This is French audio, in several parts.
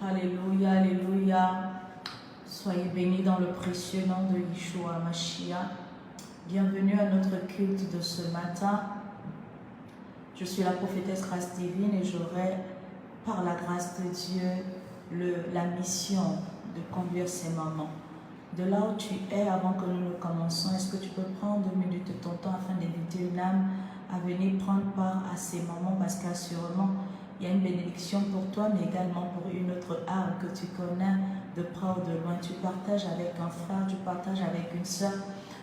Alléluia, alléluia. Soyez bénis dans le précieux nom de Yeshua Mashiach. Bienvenue à notre culte de ce matin. Je suis la prophétesse Grâce Divine et j'aurai, par la grâce de Dieu, la mission de conduire ces moments. De là où tu es, avant que nous ne commençons, est-ce que tu peux prendre 2 minutes de ton temps afin d'inviter une âme à venir prendre part à ces moments, parce qu'assurément, il y a une bénédiction pour toi, mais également pour une autre âme que tu connais de près ou de loin. Tu partages avec un frère, tu partages avec une soeur,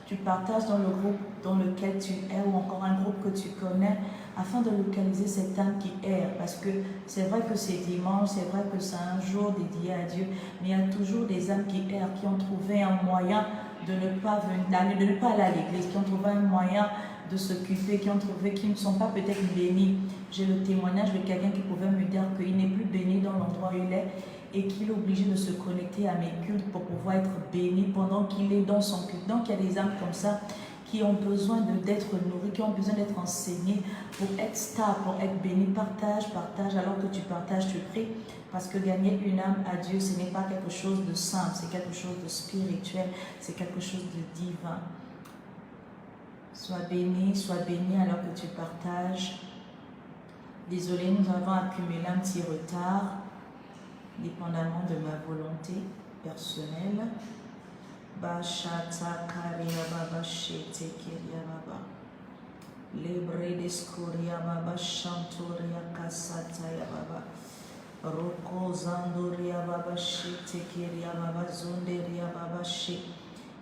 tu partages dans le groupe dans lequel tu es ou encore un groupe que tu connais afin de localiser cette âme qui erre. Parce que c'est vrai que c'est dimanche, c'est vrai que c'est un jour dédié à Dieu, mais il y a toujours des âmes qui errent, qui ont trouvé un moyen de ne pas venir, de ne pas aller à l'église, qui ont trouvé un moyen de s'occuper, qui ne sont pas peut-être bénis. J'ai le témoignage de quelqu'un qui pouvait me dire qu'il n'est plus béni dans l'endroit où il est et qu'il est obligé de se connecter à mes cultes pour pouvoir être béni pendant qu'il est dans son culte. Donc il y a des âmes comme ça qui ont besoin d'être nourries, qui ont besoin d'être enseignées pour être stable, pour être béni. Partage, alors que tu partages, tu pries, parce que gagner une âme à Dieu, ce n'est pas quelque chose de simple, c'est quelque chose de spirituel, c'est quelque chose de divin. Sois béni alors que tu partages. Désolé, nous avons accumulé un petit retard, dépendamment de ma volonté personnelle. Bashata karia baba shete keria baba. Lebre deskuria baba shanturia kasata ya baba. Roko zanduria baba shete keria baba zunderia baba she.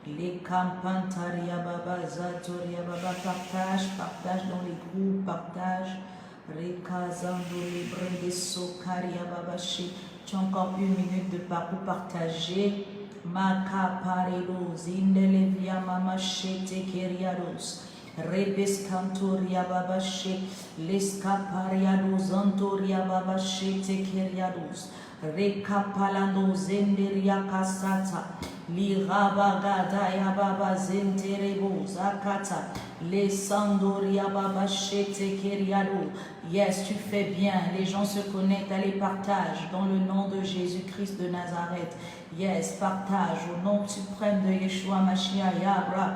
Les campantaria baba zatoria baba. Partage dans les groupes, partage. Rekazando libre de sokaria baba she. Tu as encore 1 minute de parcours partagé. Maka paredos, indelevia mama shete keriados, rebes cantoria baba she, lescapariados antoria baba shete keriados, recapalando zenderia casata, lirabagada ya baba zenterebos akata, lesandoria baba shete keriado. Yes, tu fais bien, les gens se connectent, allez partage dans le nom de Jésus-Christ de Nazareth. Yes, partage au nom suprême de Yeshua Mashiach Yabra.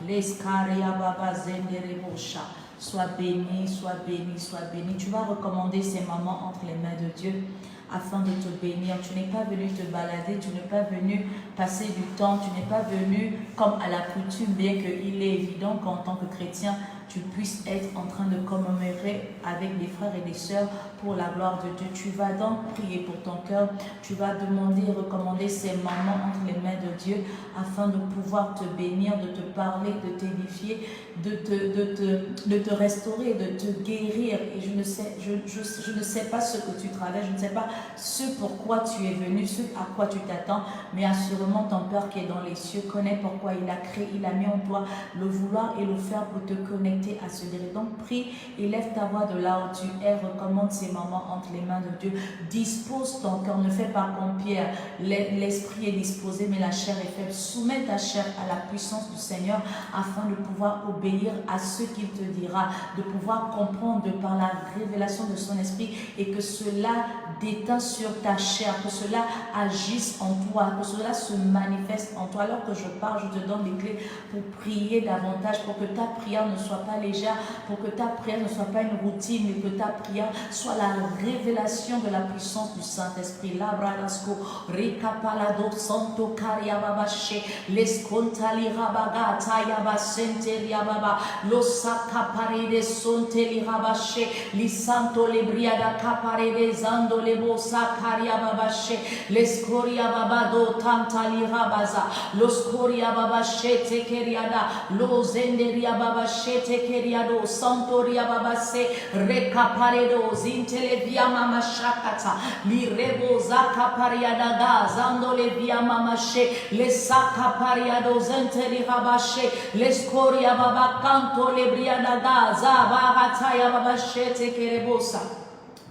L'escaria baba zenderebosha. Sois béni, sois béni, sois béni. Tu vas recommander ces moments entre les mains de Dieu afin de te bénir. Tu n'es pas venu te balader, tu n'es pas venu passer du temps, tu n'es pas venu comme à la coutume, bien qu'il est évident qu'en tant que chrétien, tu puisses être en train de commémorer avec des frères et des sœurs pour la gloire de Dieu. Tu vas donc prier pour ton cœur, tu vas demander et recommander ces moments entre les mains de Dieu afin de pouvoir te bénir, de te parler, de t'édifier, de te restaurer, de te guérir. Et je ne sais pas ce que tu traverses, je ne sais pas ce pourquoi tu es venu, ce à quoi tu t'attends, mais assurément ton Père qui est dans les cieux connaît pourquoi il a créé, il a mis en toi le vouloir et le faire pour te connecter à ce guérir. Donc prie, élève ta voix de là où tu es, recommande ces moments entre les mains de Dieu, dispose ton cœur, ne fais pas comme Pierre, l'esprit est disposé mais la chair est faible. Soumets ta chair à la puissance du Seigneur afin de pouvoir obéir à ce qu'il te dira, de pouvoir comprendre de par la révélation de son esprit et que cela déteint sur ta chair, que cela agisse en toi, que cela se manifeste en toi. Alors que je parle, je te donne des clés pour prier davantage, pour que ta prière ne soit pas légère, pour que ta prière ne soit pas une routine, mais que ta prière soit la révélation de la puissance du Saint-Esprit. Labradasco, Ricapalado, Santo Cariababache, Lescontali Rabaga, Tayaba Senteria Baba, Losaka Paride Sonteli Rabache, Lisanto Lebriada Caparede Zando Lebosa Cariababache, Lescoria Babado, Tantali Rabaza, Loscoria Babache, Tekeriada, Lozenderia Babache, Tekeriado, Santoria Babase, Recaparedo, Zintelevia Mama Shakata, Lirebo Zaka Pariada, Zando Levia Mamache, Lesaka Pariado, Zenteli Rabache, Lescoria Baba Canto Lebriada, Zabarataya Babache, Tekerebosa.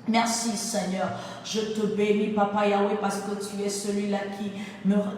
Merci Seigneur, je te bénis Papa Yahweh parce que tu es celui-là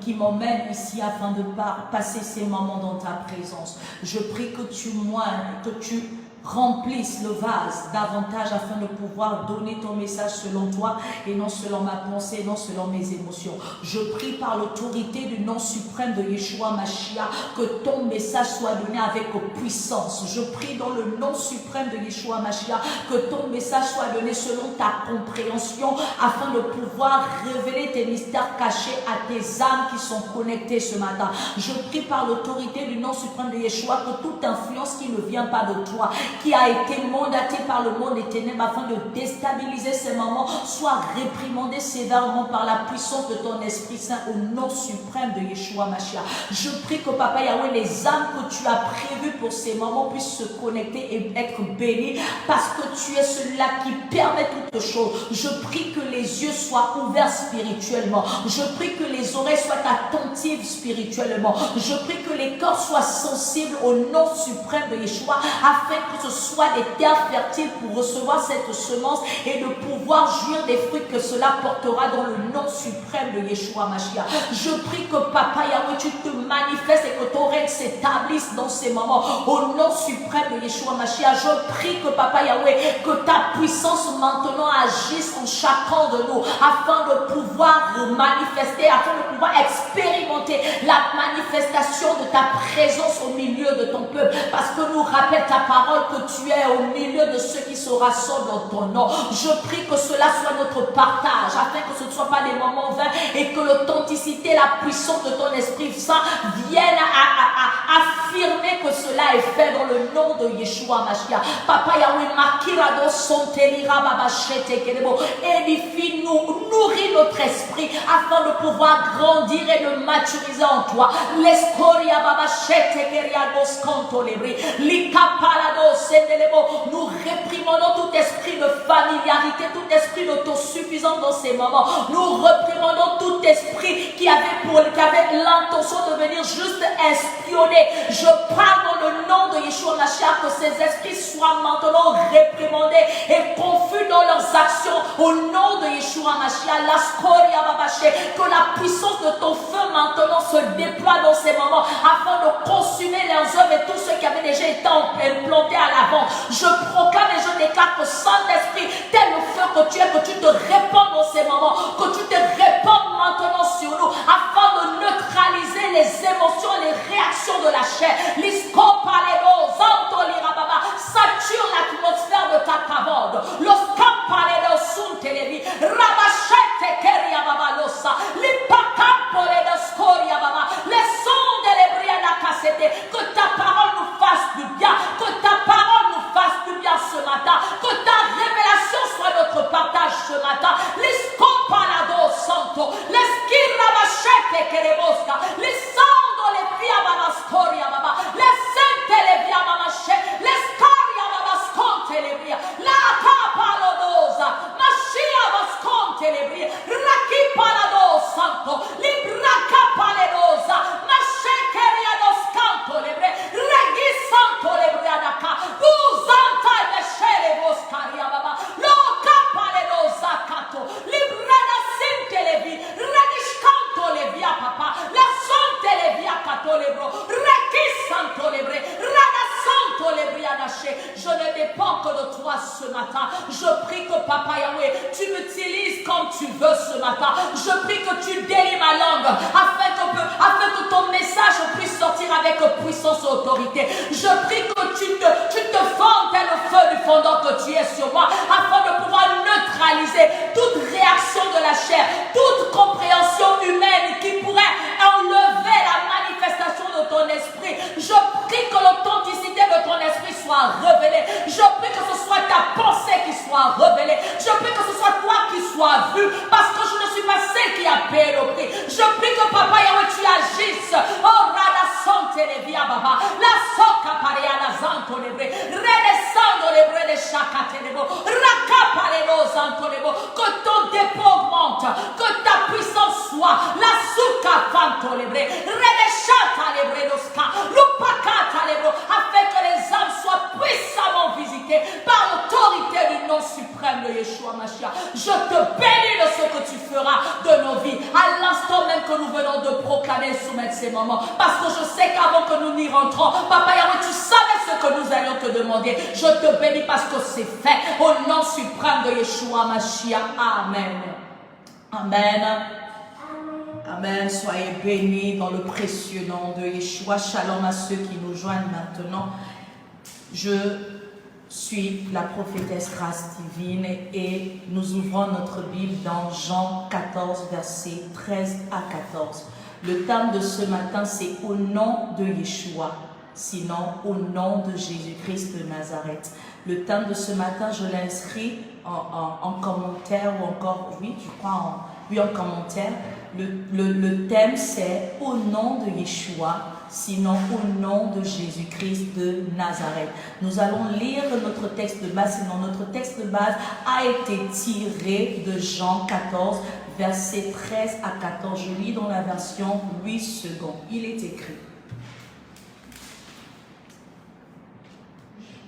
qui m'emmène ici afin de passer ces moments dans ta présence. Je prie que tu moignes, que tu remplisse le vase davantage afin de pouvoir donner ton message selon toi et non selon ma pensée, non selon mes émotions. Je prie par l'autorité du nom suprême de Yeshua Mashiach que ton message soit donné avec puissance. Je prie dans le nom suprême de Yeshua Mashiach que ton message soit donné selon ta compréhension afin de pouvoir révéler tes mystères cachés à tes âmes qui sont connectées ce matin. Je prie par l'autorité du nom suprême de Yeshua que toute influence qui ne vient pas de toi, qui a été mandatée par le monde des ténèbres afin de déstabiliser ces moments, soit réprimandée sévèrement par la puissance de ton Esprit Saint au nom suprême de Yeshua Mashiach. Je prie que Papa Yahweh, les âmes que tu as prévues pour ces moments puissent se connecter et être bénies parce que tu es celui-là qui permet toutes choses. Je prie que les yeux soient ouverts spirituellement. Je prie que les oreilles soient attentives spirituellement. Je prie que les corps soient sensibles au nom suprême de Yeshua afin que ce soit des terres fertiles pour recevoir cette semence et de pouvoir jouir des fruits que cela portera dans le nom suprême de Yeshua Mashiach. Je prie que Papa Yahweh, tu te manifestes et que ton règne s'établisse dans ces moments au nom suprême de Yeshua Mashiach. Je prie que Papa Yahweh, que ta puissance maintenant agisse en chacun de nous afin de pouvoir manifester, afin de pouvoir expérimenter la manifestation de ta présence au milieu de ton peuple, parce que nous rappelle ta parole que tu es au milieu de ceux qui se rassemblent dans ton nom. Je prie que cela soit notre partage afin que ce ne soit pas des moments vains et que l'authenticité, la puissance de ton Esprit Saint viennent à affirmer que cela est fait dans le nom de Yeshua Mashiach. Papa Yahweh, Makirado Sontelira Babachete Kerebo, édifie-nous, nourris notre esprit afin de pouvoir grandir et de maturiser en toi. L'escoria Babachete Keriado Scantolebri, Likapalado Sendelebo, nous réprimandons tout esprit de familiarité, tout esprit d'autosuffisance dans ces moments. Nous réprimandons tout esprit qui avait l'intention de venir juste espionner. Je parle dans le nom de Yeshua Mashiach que ces esprits soient maintenant réprimandés et confus dans leurs actions au nom de Yeshua Mashiach. La scoria babaché, que la puissance de ton feu maintenant se déploie dans ces moments afin de consumer leurs œuvres et tous ceux qui avaient déjà été implantés à l'avant. Je proclame et je déclare que Saint-Esprit, tel le feu que tu es, que tu te répands dans ces moments, que tu te répands maintenant sur nous afin de neutraliser les émotions, les réactions de la chair. Sature l'atmosphère de ta cavode. Que ta parole nous fasse du bien, que ta parole nous fasse du bien ce matin, que ta révélation soit notre partage ce matin. Les scopalado santo, les skirabachete kerebosca, les sando les via babastoria baba, les sente les via mamache, les scaria babasconte les via, la capalodosa, machia basconte les via, rakipalado santo, libra capaledosa, mache keriados canto les via, regi santo les via daka, uzanta mechele boscaria baba, lo capaledosa canto, libra da sente les via, regis les via papa, la sante les via cato les bro, regi santo les via, rada santo les via naché. Je ne dépends que de toi ce matin. Je prie que Papa Yahweh, tu m'utilises comme tu veux ce matin. Je prie que tu délies ma langue afin que ton message puisse sortir avec puissance et autorité. Je prie que tu te fends tel le feu du fondant que tu es sur moi afin de pouvoir neutraliser toute réaction de la chair, toute compréhension humaine qui pourrait enlever la manifestation de ton esprit. Je prie que l'authenticité de ton esprit soit révélée. Je prie que ce soit ta pensée qui soit révélée. Je prie que ce soit toi qui sois vu, parce que je ne suis pas celle qui a payé le prix. Je prie que Papa Yahweh, tu agisses. Oh, Rada Sante le via Baba, la soca paria la zanto lebre, redescendo lebre de chacate lebo, rakapalebo zanto lebo, que ton dépôt augmente, que ta puissance soit, la suka fanto lebre, redeshata lebre doska, lupakata lebo, afin que les âmes soient puissamment visitées par l'autorité du nom suprême de Yeshua Mashiach. Je te bénis de ce que tu feras de nos vies, à l'instant même que nous venons de proclamer et soumettre ces moments, parce que je sais qu'avant que nous n'y rentrons, Papa Yahweh, tu savais ce que nous allons te demander. Je te bénis parce que c'est fait. Au nom suprême de Yeshua Mashiach. Amen. Amen. Amen. Soyez bénis dans le précieux nom de Yeshua. Shalom à ceux qui nous joignent maintenant. Je suis la prophétesse Grâce Divine et nous ouvrons notre Bible dans Jean 14, versets 13 à 14. Le thème de ce matin, c'est au nom de Yeshua, sinon au nom de Jésus-Christ de Nazareth. Le thème de ce matin, je l'ai inscrit en commentaire ou encore, oui, je crois, en commentaire. Le thème, c'est au nom de Yeshua, sinon au nom de Jésus-Christ de Nazareth. Nous allons lire notre texte de base, sinon notre texte de base a été tiré de Jean 14, versets 13 à 14. Je lis dans la version 8 secondes. Il est écrit: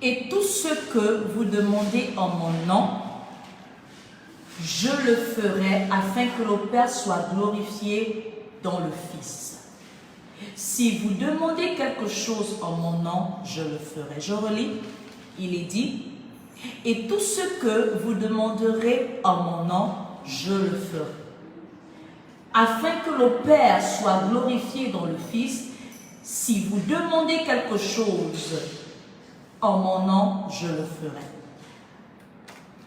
et tout ce que vous demandez en mon nom, je le ferai afin que le Père soit glorifié dans le Fils. Si vous demandez quelque chose en mon nom, je le ferai. Je relis, il est dit, et tout ce que vous demanderez en mon nom, je le ferai. Afin que le Père soit glorifié dans le Fils, si vous demandez quelque chose en mon nom, je le ferai.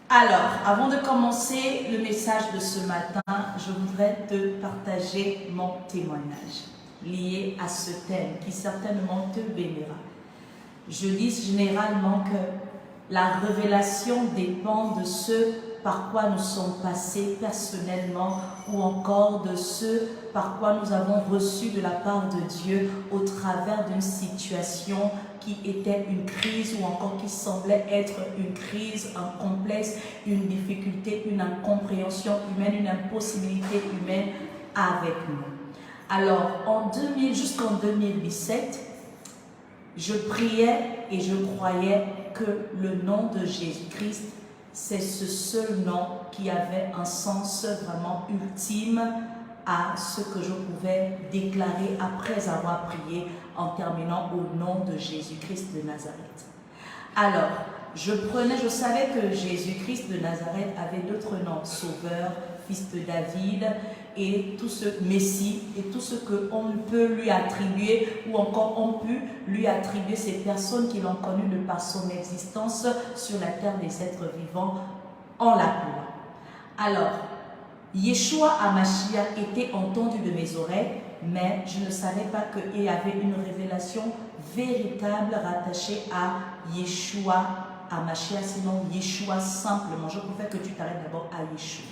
Alors, avant de commencer le message de ce matin, je voudrais te partager mon témoignage lié à ce thème qui certainement te bénira. Je dis généralement que la révélation dépend de ce par quoi nous sommes passés personnellement ou encore de ce par quoi nous avons reçu de la part de Dieu au travers d'une situation qui était une crise ou encore qui semblait être une crise, un complexe, une difficulté, une incompréhension humaine, une impossibilité humaine avec nous. Alors, jusqu'en 2017, je priais et je croyais que le nom de Jésus-Christ, c'est ce seul nom qui avait un sens vraiment ultime à ce que je pouvais déclarer après avoir prié en terminant au nom de Jésus-Christ de Nazareth. Alors, je savais que Jésus-Christ de Nazareth avait d'autres noms, Sauveur, Fils de David, et tout ce Messie, et tout ce qu'on peut lui attribuer, ou encore on peut lui attribuer ces personnes qui l'ont connu de par son existence sur la terre des êtres vivants en la gloire. Alors, Yeshua HaMashiach était entendu de mes oreilles, mais je ne savais pas qu'il y avait une révélation véritable rattachée à Yeshua HaMashiach, sinon Yeshua simplement. Je préfère que tu t'arrêtes d'abord à Yeshua.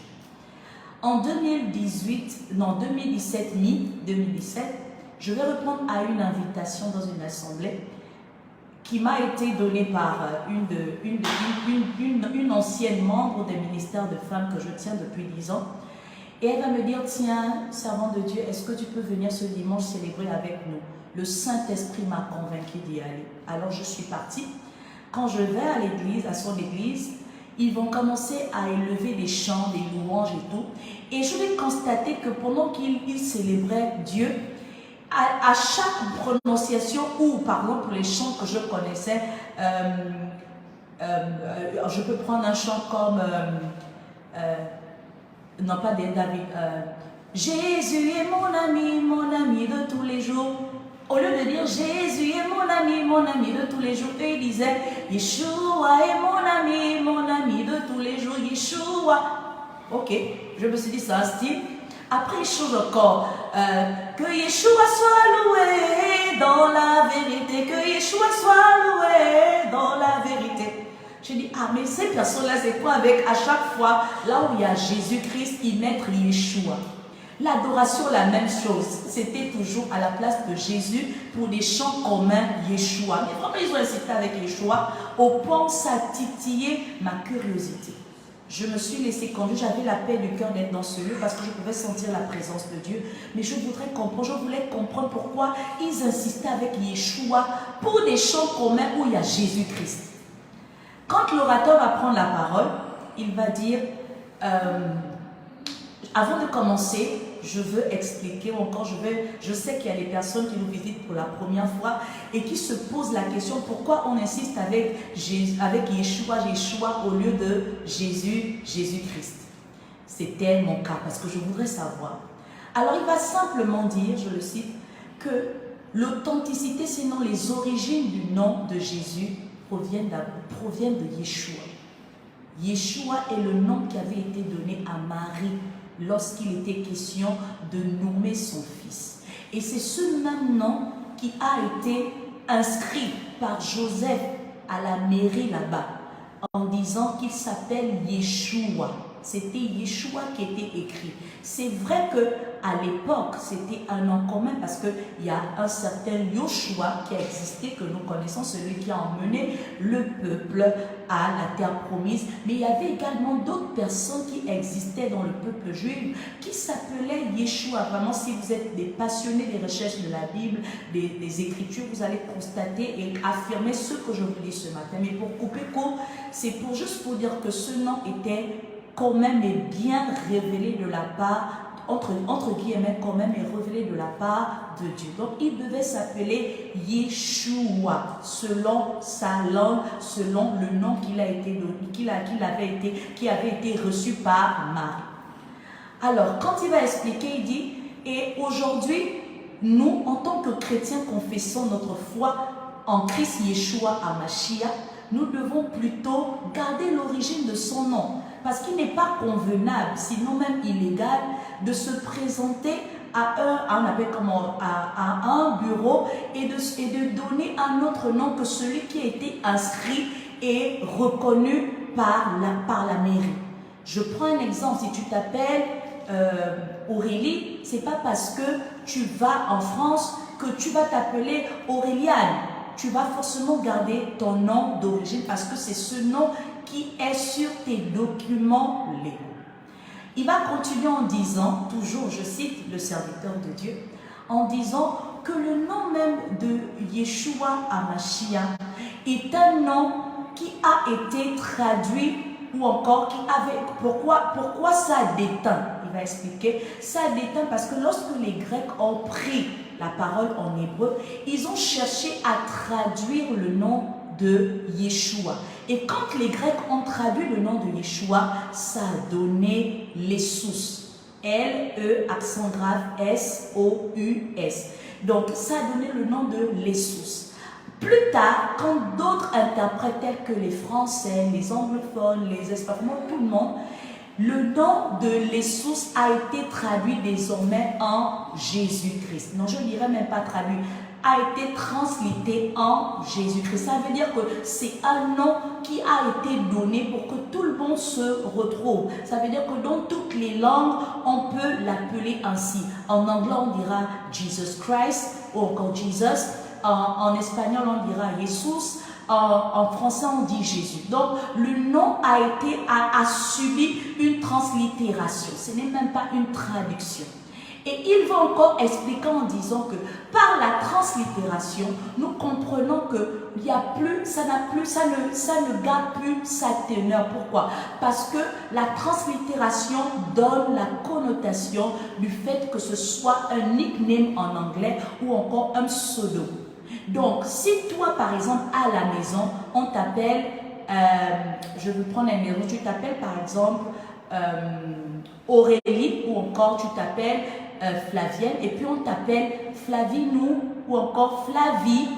En 2017, mi-2017, je vais répondre à une invitation dans une assemblée qui m'a été donnée par une ancienne membre des ministères de femmes que je tiens depuis 10 ans. Et elle va me dire, tiens, servante de Dieu, est-ce que tu peux venir ce dimanche célébrer avec nous? Le Saint-Esprit m'a convaincu d'y aller. Alors je suis partie. Quand je vais à l'église, à son église, ils vont commencer à élever des chants, des louanges et tout. Et je vais constater que pendant qu'ils célébraient Dieu, à chaque prononciation, ou pardon pour les chants que je connaissais, je peux prendre un chant comme, non pas des David, Jésus est mon ami de tous les jours. Au lieu de dire Jésus est mon ami de tous les jours, eux ils disaient Yeshua est mon ami de tous les jours, Yeshua. Ok, je me suis dit c'est un style. Après il change encore, que Yeshua soit loué dans la vérité, que Yeshua soit loué dans la vérité. Je dis, ah mais ces personnes-là c'est quoi avec à chaque fois, là où il y a Jésus-Christ, ils mettent Yeshua. L'adoration, la même chose. C'était toujours à la place de Jésus pour des chants communs Yeshua. Mais vraiment, ils ont insisté avec Yeshua au point où ça a titillé ma curiosité. Je me suis laissée conduire, j'avais la paix du cœur d'être dans ce lieu parce que je pouvais sentir la présence de Dieu. Mais je voulais comprendre pourquoi ils insistaient avec Yeshua pour des chants communs où il y a Jésus-Christ. Quand l'orateur va prendre la parole, il va dire... Avant de commencer, je veux expliquer encore, je sais qu'il y a des personnes qui nous visitent pour la première fois et qui se posent la question pourquoi on insiste avec Yeshua au lieu de Jésus-Christ. C'était mon cas parce que je voudrais savoir. Alors il va simplement dire, je le cite, que l'authenticité, sinon les origines du nom de Jésus proviennent de Yeshua. Yeshua est le nom qui avait été donné à Marie lorsqu'il était question de nommer son fils. Et c'est ce même nom qui a été inscrit par Joseph à la mairie là-bas en disant qu'il s'appelle Yeshua. C'était Yeshua qui était écrit. C'est vrai qu'à l'époque, c'était un nom commun parce qu'il y a un certain Yoshua qui a existé, que nous connaissons, celui qui a emmené le peuple à la terre promise. Mais il y avait également d'autres personnes qui existaient dans le peuple juif qui s'appelaient Yeshua. Vraiment, si vous êtes des passionnés des recherches de la Bible, des Écritures, vous allez constater et affirmer ce que je vous dis ce matin. Mais pour couper court, c'est juste pour dire que ce nom était quand même est bien révélé de la part, entre guillemets, quand même est révélé de la part de Dieu. Donc, il devait s'appeler Yeshua, selon sa langue, selon le nom qu'il a été donné, qui avait été reçu par Marie. Alors, quand il va expliquer, il dit, et aujourd'hui, nous, en tant que chrétiens, confessons notre foi en Christ Yeshua HaMashiach, nous devons plutôt garder l'origine de son nom. Parce qu'il n'est pas convenable, sinon même illégal, de se présenter à un bureau et de donner un autre nom que celui qui a été inscrit et reconnu par la mairie. Je prends un exemple, si tu t'appelles Aurélie, ce n'est pas parce que tu vas en France que tu vas t'appeler Auréliane. Tu vas forcément garder ton nom d'origine parce que c'est ce nom qui est sur tes documents légaux. Il va continuer en disant, toujours je cite le serviteur de Dieu, en disant que le nom même de Yeshua HaMashiach est un nom qui a été traduit ou encore qui avait... Pourquoi ça a déteint? Il va expliquer. Ça a déteint parce que lorsque les Grecs ont pris la parole en hébreu, ils ont cherché à traduire le nom de Yeshua. Et quand les Grecs ont traduit le nom de Yeshua, ça a donné l'Essus. L-E, accent grave, S-O-U-S. Donc, ça a donné le nom de l'Essus. Plus tard, quand d'autres interprètes tels que les Français, les anglophones, les Espagnols, tout le monde, le nom de l'Essus a été traduit désormais en Jésus-Christ. Non, je ne dirais même pas traduit, a été translité en Jésus-Christ. Ça veut dire que c'est un nom qui a été donné pour que tout le monde se retrouve. Ça veut dire que dans toutes les langues, on peut l'appeler ainsi. En anglais, on dira Jesus Christ ou encore Jesus. En espagnol, on dira Jesus. En français, on dit Jésus. Donc, le nom a subi une translittération. Ce n'est même pas une traduction. Et il va encore expliquer en disant que par la translittération, nous comprenons que il y a plus, ça ne garde plus sa teneur. Pourquoi? Parce que la translittération donne la connotation du fait que ce soit un nickname en anglais ou encore un pseudo. Donc, si toi, par exemple, à la maison, on t'appelle, je vais prendre un exemple, tu t'appelles par exemple Aurélie ou encore tu t'appelles Flavienne et puis on t'appelle Flavinou ou encore Flavie,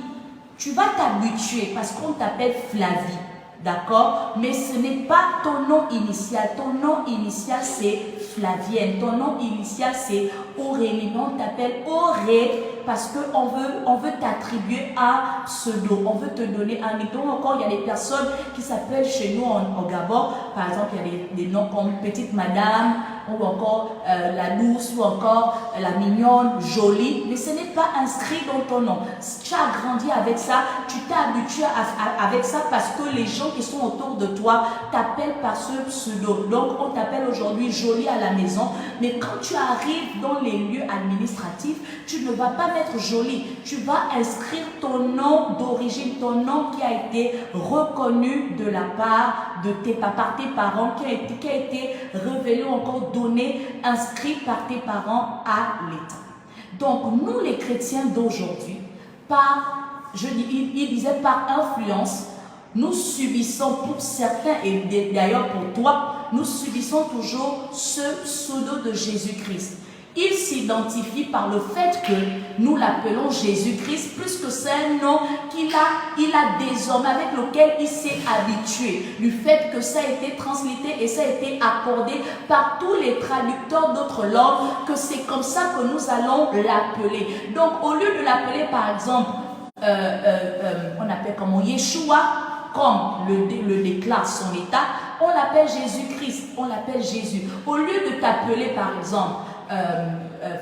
tu vas t'habituer parce qu'on t'appelle Flavie, d'accord? Mais ce n'est pas ton nom initial. Ton nom initial, c'est Flavienne. Ton nom initial, c'est Aurélie. On t'appelle Auré parce qu'on veut t'attribuer un pseudo. On veut te donner un nom. Encore, il y a des personnes qui s'appellent chez nous au Gabon. Par exemple, il y a des noms comme Petite Madame ou encore la douce ou encore la mignonne, jolie. Mais ce n'est pas inscrit dans ton nom. Tu as grandi avec ça. Tu t'es habitué avec ça parce que les gens qui sont autour de toi t'appellent par ce pseudo. Donc, on t'appelle aujourd'hui jolie à la maison. Mais quand tu arrives dans les lieux administratifs, tu ne vas pas mettre jolie. Tu vas inscrire ton nom d'origine, ton nom qui a été reconnu de la part de par tes parents, qui a été révélé encore donné, inscrit par tes parents à l'État. Donc, nous les chrétiens d'aujourd'hui, il disait par influence, nous subissons pour certains, et d'ailleurs pour toi, nous subissons toujours ce pseudo de Jésus-Christ. Il s'identifie par le fait que nous l'appelons Jésus-Christ, puisque c'est un nom qu'il a désormais, avec lequel il s'est habitué. Du fait que ça a été translité et ça a été accordé par tous les traducteurs d'autres langues, que c'est comme ça que nous allons l'appeler. Donc, au lieu de l'appeler par exemple, on appelle comment Yeshua, comme le déclare son état, on l'appelle Jésus-Christ, on l'appelle Jésus. Au lieu de t'appeler par exemple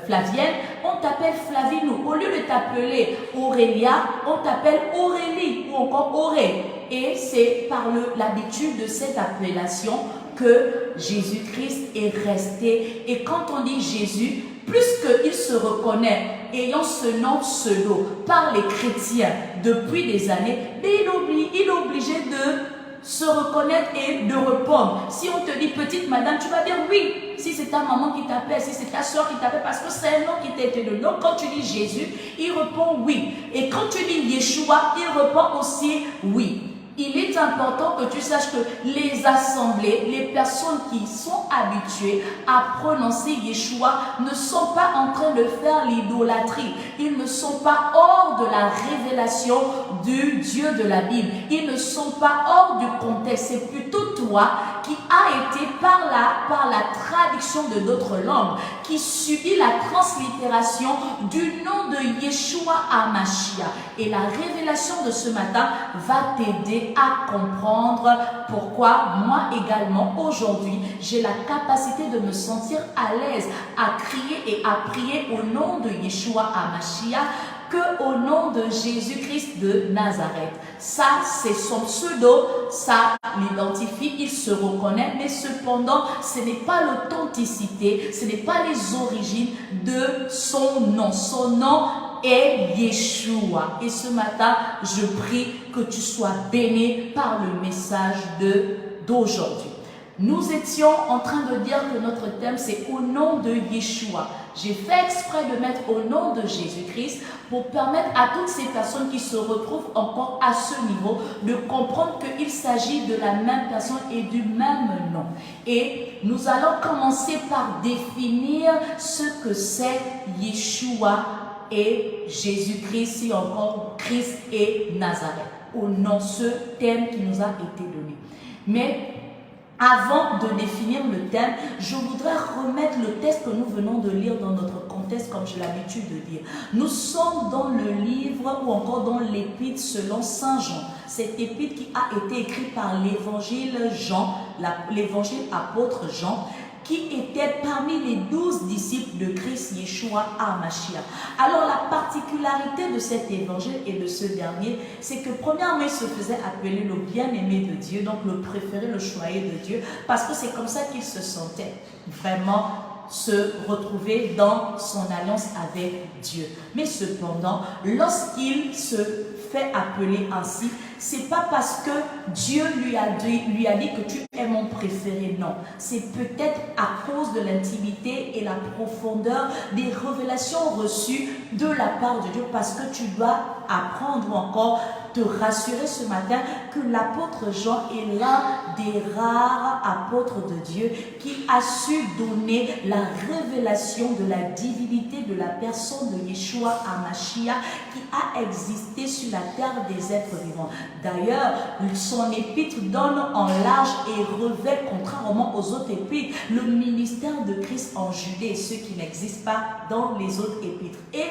Flavienne, on t'appelle Flavinou. Au lieu de t'appeler Aurélia, on t'appelle Aurélie ou encore Auré. Et c'est par l'habitude de cette appellation que Jésus-Christ est resté. Et quand on dit Jésus, plus qu'il se reconnaît ayant ce nom pseudo par les chrétiens depuis des années, il est obligé de se reconnaître et de répondre. Si on te dit petite madame, tu vas dire oui. Si c'est ta maman qui t'appelle, si c'est ta soeur qui t'appelle, parce que c'est un nom qui t'a été donné. Donc quand tu dis Jésus, il répond oui. Et quand tu dis Yeshua, il répond aussi oui. Il est important que tu saches que les assemblées, les personnes qui sont habituées à prononcer Yeshua ne sont pas en train de faire l'idolâtrie. Ils ne sont pas hors de la révélation du Dieu de la Bible. Ils ne sont pas hors du contexte. C'est plutôt toi qui as été par la traduction de d'autres langues, qui subit la translittération du nom de Yeshua HaMashiach. Et la révélation de ce matin va t'aider à comprendre pourquoi moi également aujourd'hui j'ai la capacité de me sentir à l'aise à crier et à prier au nom de Yeshua HaMashiach que au nom de Jésus-Christ de Nazareth. Ça, c'est son pseudo, ça l'identifie, il se reconnaît, mais cependant, ce n'est pas l'authenticité, ce n'est pas les origines de son nom. Son nom est Yeshua. Et ce matin, je prie que tu sois béni par le message d'aujourd'hui. Nous étions en train de dire que notre thème, c'est au nom de Yeshua. J'ai fait exprès de mettre au nom de Jésus-Christ pour permettre à toutes ces personnes qui se retrouvent encore à ce niveau de comprendre qu'il s'agit de la même personne et du même nom. Et nous allons commencer par définir ce que c'est Yeshua et Jésus-Christ, et encore Christ et Nazareth. Au nom, ce thème qui nous a été donné. Mais avant de définir le thème, je voudrais remettre le texte que nous venons de lire dans notre contexte, comme j'ai l'habitude de dire. Nous sommes dans le livre ou encore dans l'épître selon Saint Jean. Cette épître qui a été écrite par l'évangile Jean, l'évangile apôtre Jean, qui était parmi les 12 disciples de Christ Yeshua HaMashiach. Alors la particularité de cet évangile et de ce dernier, c'est que premièrement, il se faisait appeler le bien-aimé de Dieu, donc le préféré, le choyé de Dieu, parce que c'est comme ça qu'il se sentait vraiment se retrouver dans son alliance avec Dieu. Mais cependant, lorsqu'il se fait appeler ainsi, c'est pas parce que Dieu lui a dit que tu es mon préféré, non. C'est peut-être à cause de l'intimité et la profondeur des révélations reçues de la part de Dieu, parce que tu dois apprendre ou encore te rassurer ce matin que l'apôtre Jean est l'un des rares apôtres de Dieu qui a su donner la révélation de la divinité de la personne de Yeshua HaMashiach qui a existé sur la terre des êtres vivants. D'ailleurs, son épître donne en large et revêt, contrairement aux autres épîtres, le ministère de Christ en Judée, ce qui n'existe pas dans les autres épîtres. Et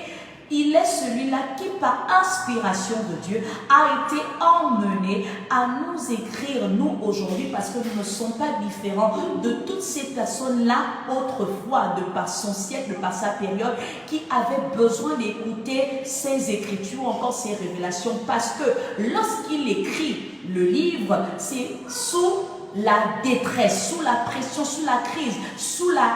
il est celui-là qui, par inspiration de Dieu, a été emmené à nous écrire, nous, aujourd'hui, parce que nous ne sommes pas différents de toutes ces personnes-là, autrefois, de par son siècle, de par sa période, qui avaient besoin d'écouter ces écritures, ou encore ces révélations, parce que lorsqu'il écrit le livre, c'est sous la détresse, sous la pression, sous la crise, sous la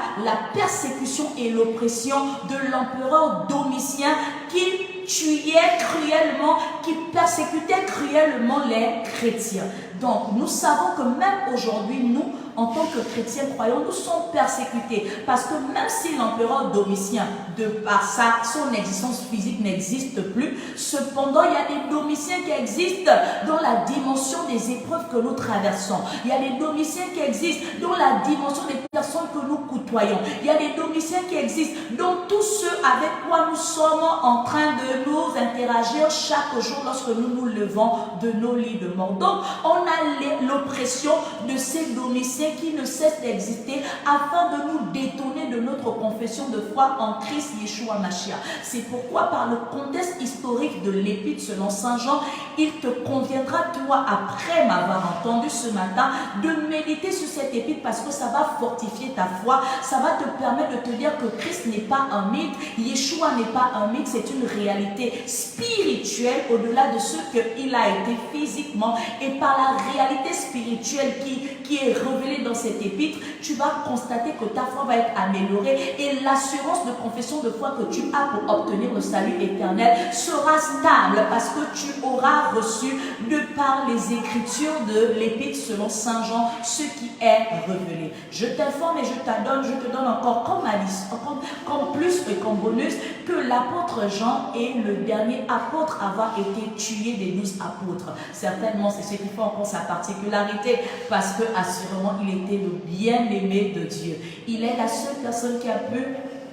persécution et l'oppression de l'empereur Domitien qui tuait cruellement, qui persécutait cruellement les chrétiens. Donc, nous savons que même aujourd'hui, nous, en tant que chrétiens croyants, nous sommes persécutés. Parce que même si l'empereur Domitien, de par son existence physique, n'existe plus, cependant, il y a des Domitiens qui existent dans la dimension des épreuves que nous traversons. Il y a des Domitiens qui existent dans la dimension des personnes que nous côtoyons. Il y a des Domitiens qui existent dans tous ceux avec quoi nous sommes en train de nous interagir chaque jour lorsque nous nous levons de nos lits de mort. Donc, on a l'oppression de ces Domitiens qui ne cessent d'exister afin de nous détourner de notre confession de foi en Christ Yeshua Mashiach. C'est pourquoi, par le contexte historique de l'épître selon Saint Jean, il te conviendra, toi, après m'avoir entendu ce matin, de méditer sur cette épître parce que ça va fortifier ta foi, ça va te permettre de te dire que Christ n'est pas un mythe, Yeshua n'est pas un mythe, c'est une réalité spirituelle au-delà de ce qu'il a été physiquement, et par la réalité spirituelle qui est révélée dans cette épître, tu vas constater que ta foi va être améliorée et l'assurance de confession de foi que tu as pour obtenir le salut éternel sera stable parce que tu auras reçu de par les écritures de l'épître selon Saint Jean ce qui est révélé. Je t'informe et je te donne encore comme plus et comme bonus que l'apôtre Jean est le dernier apôtre à avoir été tué des 12 apôtres. Certainement, c'est ce qui fait encore sa particularité parce que assurément, il était le bien-aimé de Dieu. Il est la seule personne qui a pu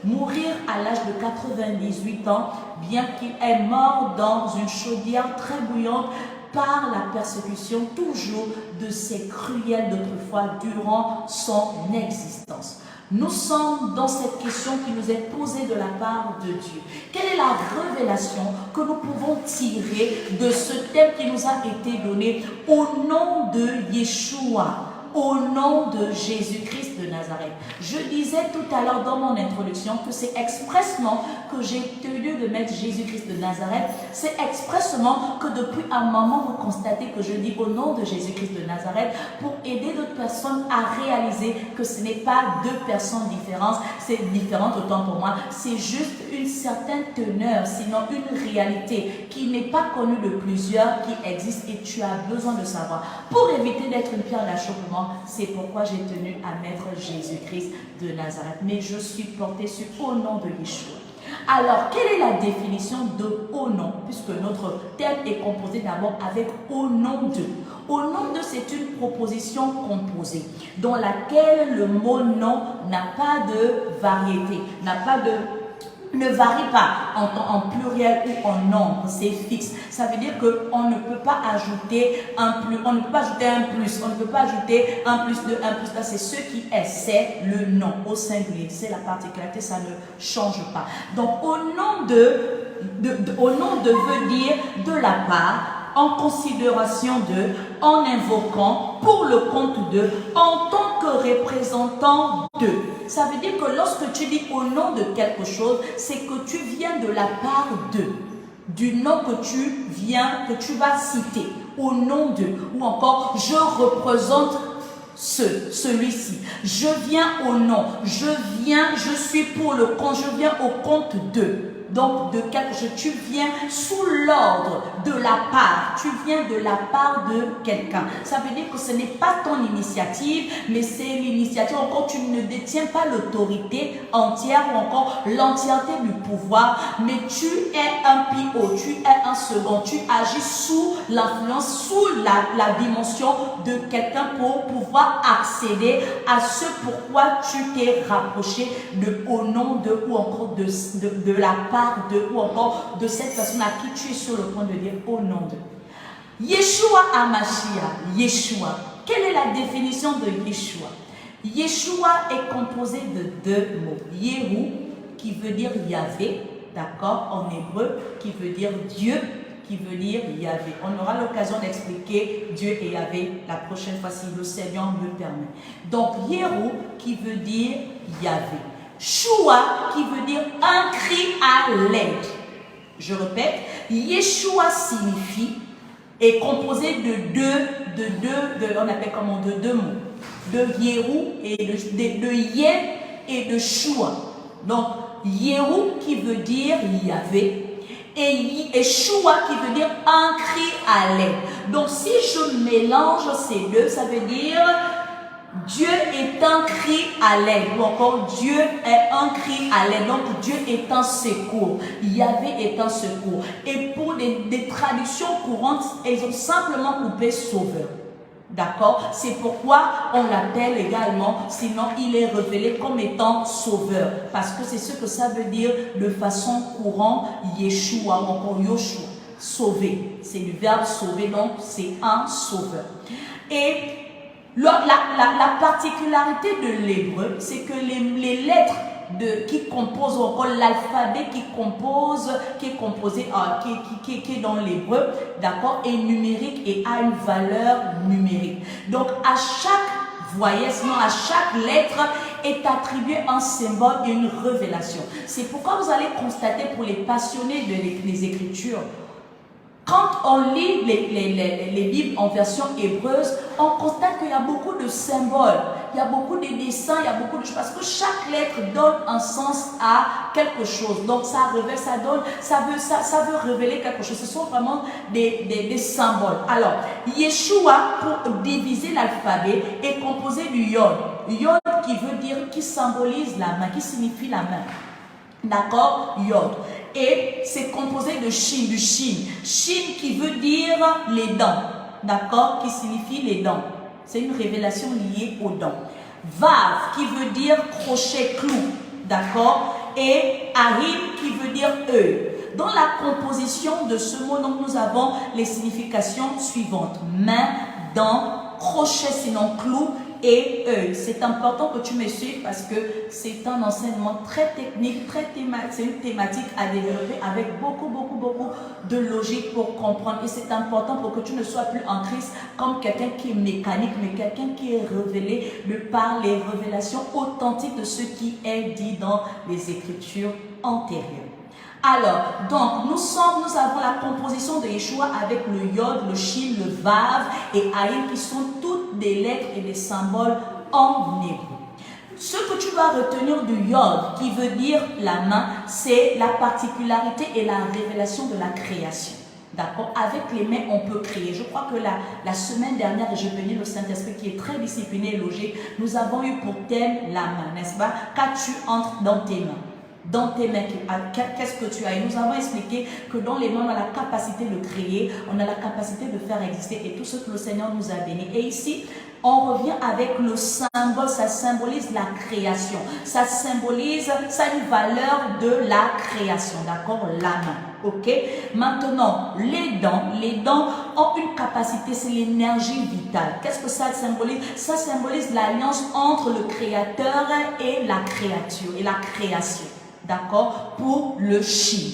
mourir à l'âge de 98 ans, bien qu'il est mort dans une chaudière très bouillante par la persécution toujours de ces cruels d'autrefois durant son existence. Nous sommes dans cette question qui nous est posée de la part de Dieu. Quelle est la révélation que nous pouvons tirer de ce thème qui nous a été donné au nom de Yeshua? Au nom de Jésus-Christ de Nazareth. Je disais tout à l'heure dans mon introduction que c'est expressement que j'ai tenu de mettre Jésus-Christ de Nazareth. C'est expressement que depuis un moment, vous constatez que je dis au nom de Jésus-Christ de Nazareth pour aider d'autres personnes à réaliser que ce n'est pas deux personnes différentes. C'est différent autant pour moi. C'est juste une certaine teneur, sinon une réalité qui n'est pas connue de plusieurs, qui existe et tu as besoin de savoir. Pour éviter d'être une pierre d'achoppement, c'est pourquoi j'ai tenu à mettre Jésus-Christ de Nazareth. Mais je suis porté sur au nom de Yeshua. Alors, quelle est la définition de au nom? Puisque notre thème est composé d'abord avec au nom de. Au nom de, c'est une proposition composée dans laquelle le mot nom n'a pas de variété, ne varie pas en pluriel ou en nombre, c'est fixe. Ça veut dire qu'on ne peut pas ajouter un plus, on ne peut pas ajouter un plus, on ne peut pas ajouter un plus de, un plus de. C'est ce qui est, c'est le nom au singulier. C'est la particularité, ça ne change pas. Donc au nom de veut dire de la part, en considération de, en invoquant, pour le compte de, en tant que représentant de. Ça veut dire que lorsque tu dis au nom de quelque chose, c'est que tu viens de la part de, du nom que tu vas citer, au nom de, ou encore je représente celui-ci. Je viens au nom, je suis pour le compte, je viens au compte de. Donc, de quelque chose, tu viens sous l'ordre de la part, tu viens de la part de quelqu'un. Ça veut dire que ce n'est pas ton initiative, mais c'est l'initiative. Encore, tu ne détiens pas l'autorité entière ou encore l'entièreté du pouvoir, mais tu es un pivot, tu es un second, tu agis sous l'influence, sous la dimension de quelqu'un pour pouvoir accéder à ce pourquoi tu t'es rapproché de, au nom de ou encore de la part de ou encore de cette personne à qui tu es sur le point de dire au nom de. Yeshua HaMashiach, Yeshua. Quelle est la définition de Yeshua? Yeshua est composé de deux mots. Yehu, qui veut dire Yahvé, d'accord, en hébreu, qui veut dire Dieu, qui veut dire Yahvé. On aura l'occasion d'expliquer Dieu et Yahvé la prochaine fois si le Seigneur me permet. Donc, Yehu, qui veut dire Yahvé. Shua, qui veut dire un cri à l'aide. Je répète, Yeshua signifie, est composé de deux, on appelle comment, de deux mots. De Yehu et de Yeh et de Shua. Donc, Yehu qui veut dire Yahvé et Shua qui veut dire un cri à l'aide. Donc, si je mélange ces deux, ça veut dire Dieu est un cri à l'aide, ou encore Dieu est un cri à l'aide, donc Dieu est un secours, Yahvé est un secours. Et pour des traductions courantes, elles ont simplement coupé sauveur. D'accord? C'est pourquoi on l'appelle également, sinon il est révélé comme étant sauveur, parce que c'est ce que ça veut dire de façon courante, Yeshua ou encore Yoshua, sauver. C'est du verbe sauver, donc c'est un sauveur. Et la particularité de l'hébreu, c'est que les lettres qui composent, ou encore l'alphabet qui est composé, qui est dans l'hébreu, d'accord, est numérique et a une valeur numérique. Donc à chaque voyagement, à chaque lettre est attribué un symbole et une révélation. C'est pourquoi vous allez constater pour les passionnés des Écritures, quand on lit les Bibles en version hébreuse, on constate qu'il y a beaucoup de symboles, il y a beaucoup de dessins, il y a beaucoup de choses, parce que chaque lettre donne un sens à quelque chose. Donc ça révèle, ça veut révéler quelque chose. Ce sont vraiment des symboles. Alors, Yeshua, pour diviser l'alphabet, est composé du yod. Yod qui veut dire, qui symbolise la main, qui signifie la main. D'accord? Yod. Et c'est composé de shin, du shin. Shin qui veut dire les dents. D'accord? Qui signifie les dents. C'est une révélation liée aux dents. Vav qui veut dire crochet, clou. D'accord? Et Ahim qui veut dire œil. Dans la composition de ce mot, donc, nous avons les significations suivantes. Main, dents, crochet sinon clou, et œil. C'est important que tu me suives parce que c'est un enseignement très technique, très thématique. C'est une thématique à développer avec beaucoup de logique pour comprendre. Et c'est important pour que tu ne sois plus en Christ comme quelqu'un qui est mécanique, mais quelqu'un qui est révélé de par les révélations authentiques de ce qui est dit dans les Écritures antérieures. Alors, donc, nous avons la composition de Yeshua avec le yod, le shin, le vav et aïn qui sont toutes des lettres et des symboles en hébreu. Ce que tu dois retenir du yod, qui veut dire la main, c'est la particularité et la révélation de la création. D'accord? Avec les mains, on peut créer. Je crois que la semaine dernière, je bénis le Saint-Esprit qui est très discipliné et logique, nous avons eu pour thème la main, n'est-ce pas? Quand tu entres dans tes mains. Dans tes mains, qu'est-ce que tu as? Et nous avons expliqué que dans les mains, on a la capacité de créer, on a la capacité de faire exister et tout ce que le Seigneur nous a béni. Et ici, on revient avec le symbole, ça symbolise la création, ça symbolise, ça a une valeur de la création, d'accord? La main, ok? Maintenant, les dents ont une capacité, c'est l'énergie vitale. Qu'est-ce que ça symbolise? Ça symbolise l'alliance entre le Créateur et la créature, et la création. D'accord? Pour le shin.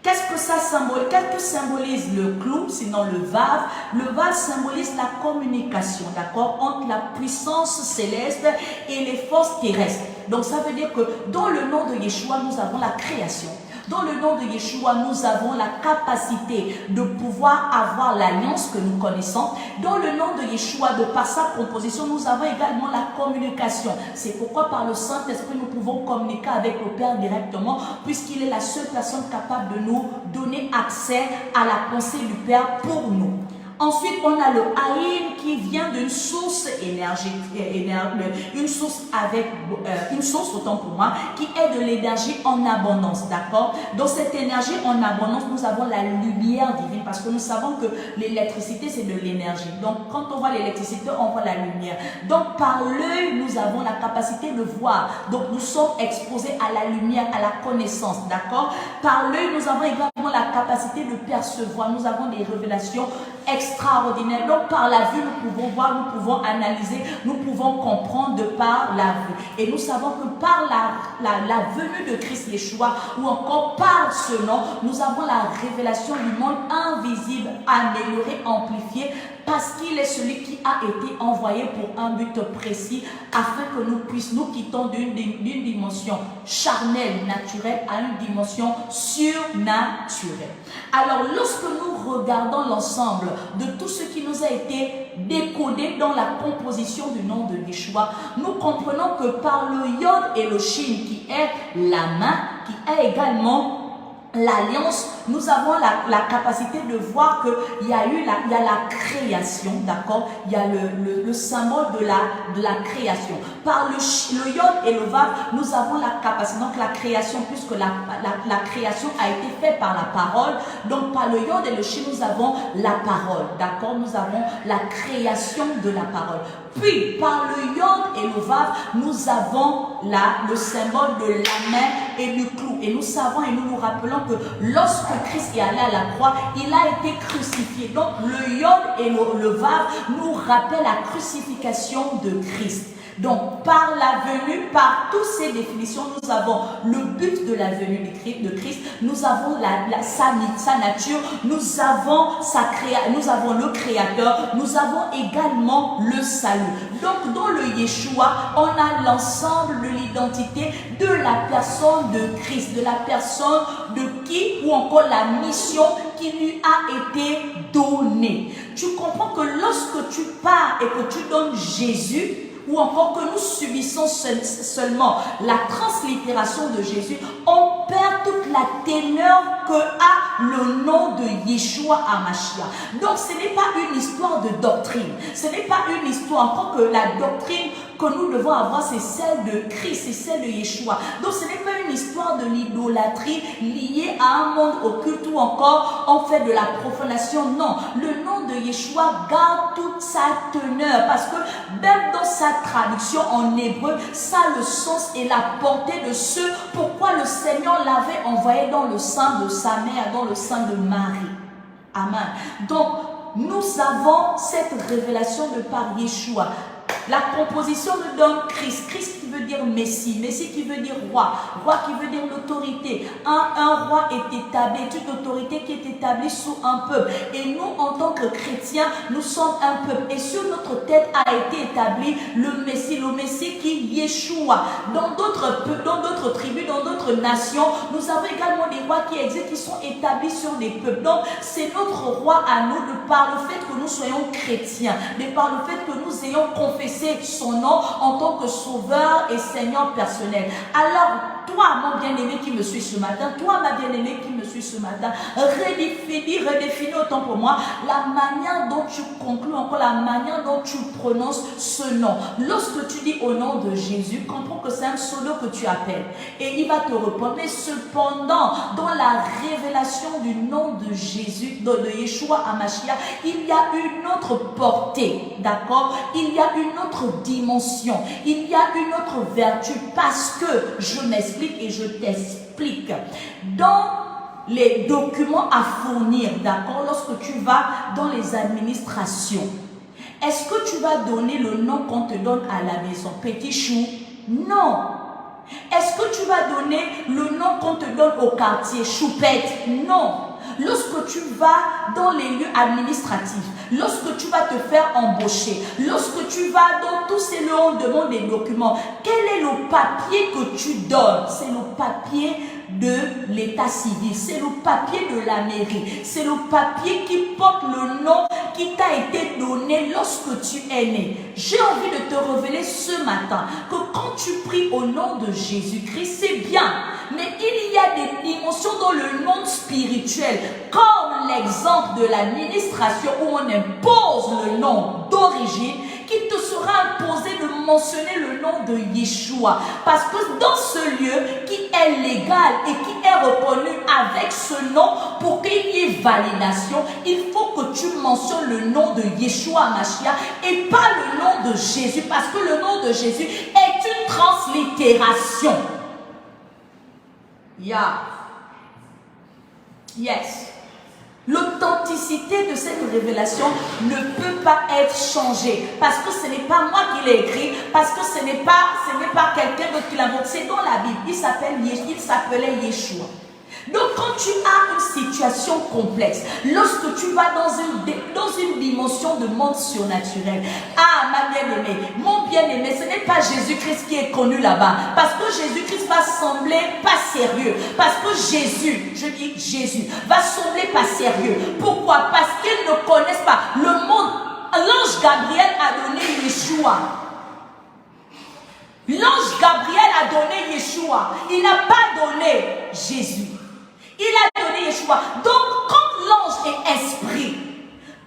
Qu'est-ce que ça symbolise? Qu'est-ce que symbolise le clou, sinon le vav? Le vav symbolise la communication, d'accord? Entre la puissance céleste et les forces terrestres. Donc ça veut dire que dans le nom de Yeshua, nous avons la création. Dans le nom de Yeshua, nous avons la capacité de pouvoir avoir l'alliance que nous connaissons. Dans le nom de Yeshua, de par sa composition, nous avons également la communication. C'est pourquoi par le Saint-Esprit, nous pouvons communiquer avec le Père directement, puisqu'il est la seule personne capable de nous donner accès à la pensée du Père pour nous. Ensuite, on a le Aïn qui vient d'une source énergétique, une source, autant pour moi, qui est de l'énergie en abondance, d'accord? Dans cette énergie en abondance, nous avons la lumière divine, parce que nous savons que l'électricité, c'est de l'énergie. Donc, quand on voit l'électricité, on voit la lumière. Donc, par l'œil, nous avons la capacité de voir. Donc, nous sommes exposés à la lumière, à la connaissance, d'accord? Par l'œil, nous avons également la capacité de percevoir. Nous avons des révélations extraordinaire. Donc par la vue, nous pouvons voir, nous pouvons analyser, nous pouvons comprendre de par la vue. Et nous savons que par la venue de Christ Yeshua, ou encore par ce nom, nous avons la révélation du monde invisible, amélioré, amplifié, parce qu'il est celui qui a été envoyé pour un but précis, afin que nous puissions nous quitter d'une dimension charnelle, naturelle, à une dimension surnaturelle. Alors, lorsque nous regardons l'ensemble de tout ce qui nous a été décodé dans la composition du nom de Yeshua, nous comprenons que par le yod et le shin, qui est la main, qui est également l'alliance, nous avons la capacité de voir qu'il y a la création, d'accord? Il y a le symbole de la création. Par le yod et le vav, nous avons la capacité, donc la création, puisque la création a été faite par la parole. Donc par le yod et le shin, nous avons la parole, d'accord? Nous avons la création de la parole. Puis par le yod et le vav, nous avons le symbole de la main et du clou. Et nous savons et nous nous rappelons que lorsque Christ est allé à la croix, il a été crucifié. Donc le yod et le vav nous rappellent la crucifixion de Christ. Donc, par la venue, par toutes ces définitions, nous avons le but de la venue de Christ, nous avons sa nature, nous avons le Créateur, nous avons également le salut. Donc, dans le Yeshua, on a l'ensemble de l'identité de la personne de Christ, de la personne de qui ou encore la mission qui lui a été donnée. Tu comprends que lorsque tu pars et que tu donnes Jésus, ou encore que nous subissons seulement la translittération de Jésus, on perd toute la teneur que a le nom de Yeshua HaMashiach. Donc ce n'est pas une histoire de doctrine, ce n'est pas une histoire, encore que la doctrine que nous devons avoir, c'est celle de Christ, c'est celle de Yeshua. Donc ce n'est pas une histoire de l'idolâtrie liée à un monde occulte ou encore on fait de la profanation. Non, le nom de Yeshua garde toute sa teneur parce que même dans sa traduction en hébreu, ça a le sens et la portée de ce pourquoi le Seigneur l'avait envoyé dans le sein de sa mère, dans le sein de Marie. Amen. Donc, nous avons cette révélation de par Yeshua. La composition nous donne Christ. Christ qui veut dire Messie. Messie qui veut dire roi. Roi qui veut dire l'autorité. Un roi est établi, toute autorité qui est établie sous un peuple. Et nous, en tant que chrétiens, nous sommes un peuple. Et sur notre tête a été établi le Messie qui est Yeshua. Dans d'autres tribus, dans d'autres nations, nous avons également des rois qui existent, qui sont établis sur des peuples. Donc, c'est notre roi à nous, de par le fait que nous soyons chrétiens, de par le fait que nous ayons confessé son nom en tant que sauveur et Seigneur personnel. Alors, toi, mon bien-aimé qui me suis ce matin, toi, ma bien-aimée qui me suis ce matin, redéfinis autant pour moi la manière dont tu conclus, encore la manière dont tu prononces ce nom. Lorsque tu dis au nom de Jésus, comprends que c'est un pseudo que tu appelles et il va te répondre. Mais cependant, dans la révélation du nom de Jésus, de Yeshua HaMashiach, il y a une autre portée, d'accord? Il y a une autre dimension, il y a une autre vertu parce que je m'explique et je t'explique. Dans les documents à fournir, d'accord, lorsque tu vas dans les administrations, est-ce que tu vas donner le nom qu'on te donne à la maison? Petit chou? Non. Est-ce que tu vas donner le nom qu'on te donne au quartier? Choupette? Non. Lorsque tu vas dans les lieux administratifs, lorsque tu vas te faire embaucher, lorsque tu vas dans tous ces lieux, on demande des documents. Quel est le papier que tu donnes? C'est le papier de l'état civil, c'est le papier de la mairie, c'est le papier qui porte le nom qui t'a été donné lorsque tu es né. J'ai envie de te révéler ce matin que quand tu pries au nom de Jésus-Christ, c'est bien, mais il y a des dimensions dans le monde spirituel, comme l'exemple de l'administration où on impose le nom d'origine, qui te sera imposé de mentionner le nom de Yeshua. Parce que dans ce lieu qui est légal et qui est reconnu avec ce nom, pour qu'il y ait validation, il faut que tu mentionnes le nom de Yeshua HaMashiach et pas le nom de Jésus. Parce que le nom de Jésus est une translittération. Yeah. Yes. L'authenticité de cette révélation ne peut pas être changée parce que ce n'est pas moi qui l'ai écrit, parce que ce n'est pas quelqu'un d'autre qui l'a inventé. C'est dans la Bible. Il s'appelait Yeshua. Donc quand tu as une situation complexe, lorsque tu vas dans une dimension de monde surnaturel, ah ma bien-aimée, mon bien-aimé, ce n'est pas Jésus-Christ qui est connu là-bas, parce que Jésus-Christ va sembler pas sérieux, parce que Jésus va sembler pas sérieux. Pourquoi? Parce qu'ils ne connaissent pas le monde. L'ange Gabriel a donné Yeshua. L'ange Gabriel a donné Yeshua. Il n'a pas donné Jésus. Il a donné Yeshua. Donc, quand l'ange est esprit,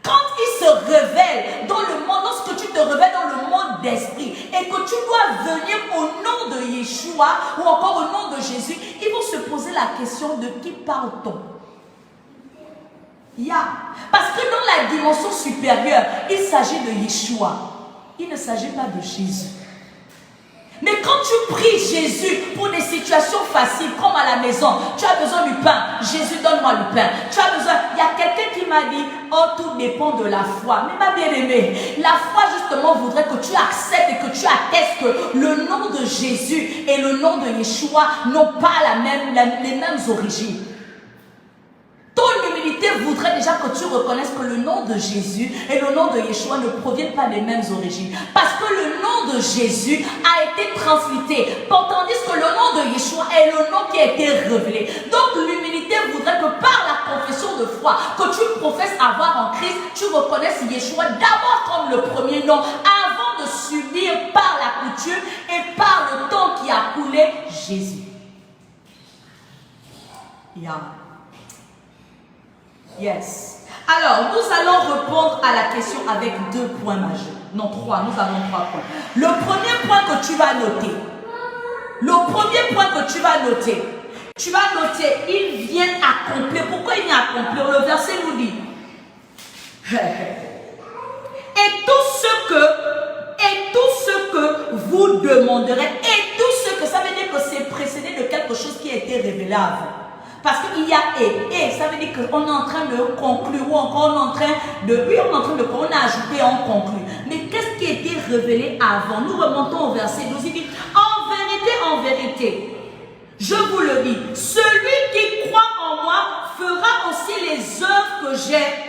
quand il se révèle dans le monde, lorsque tu te révèles dans le monde d'esprit et que tu dois venir au nom de Yeshua ou encore au nom de Jésus, ils vont se poser la question de qui parle-t-on? Parce que dans la dimension supérieure, il s'agit de Yeshua. Il ne s'agit pas de Jésus. Mais quand tu pries Jésus pour des situations faciles, comme à la maison, tu as besoin du pain, Jésus donne-moi le pain. Tu as besoin, il y a quelqu'un qui m'a dit, oh tout dépend de la foi. Mais ma bien-aimée, la foi justement voudrait que tu acceptes et que tu attestes que le nom de Jésus et le nom de Yeshua n'ont pas les mêmes origines. Ton humilité voudrait déjà que tu reconnaisses que le nom de Jésus et le nom de Yeshua ne proviennent pas des mêmes origines. Parce que le nom de Jésus a été transmité, tandis que le nom de Yeshua est le nom qui a été révélé. Donc l'humilité voudrait que par la confession de foi que tu professes avoir en Christ, tu reconnaisses Yeshua d'abord comme le premier nom, avant de subir par la coutume et par le temps qui a coulé Jésus. Yes. Alors, nous allons répondre à la question avec 2 points majeurs. Non, 3. Nous avons 3 points. Le premier point que tu vas noter, tu vas noter, il vient accomplir. Pourquoi il vient accomplir? Le verset nous dit, et tout ce que vous demanderez, et tout ce que ça veut dire que c'est précédé de quelque chose qui a été révélé avant. Parce qu'il y a et ça veut dire qu'on est en train de conclure ou encore on est en train de, on a ajouté, on conclut. Mais qu'est-ce qui a été révélé avant? Nous remontons au verset 12, il dit, en vérité, je vous le dis, celui qui croit en moi fera aussi les œuvres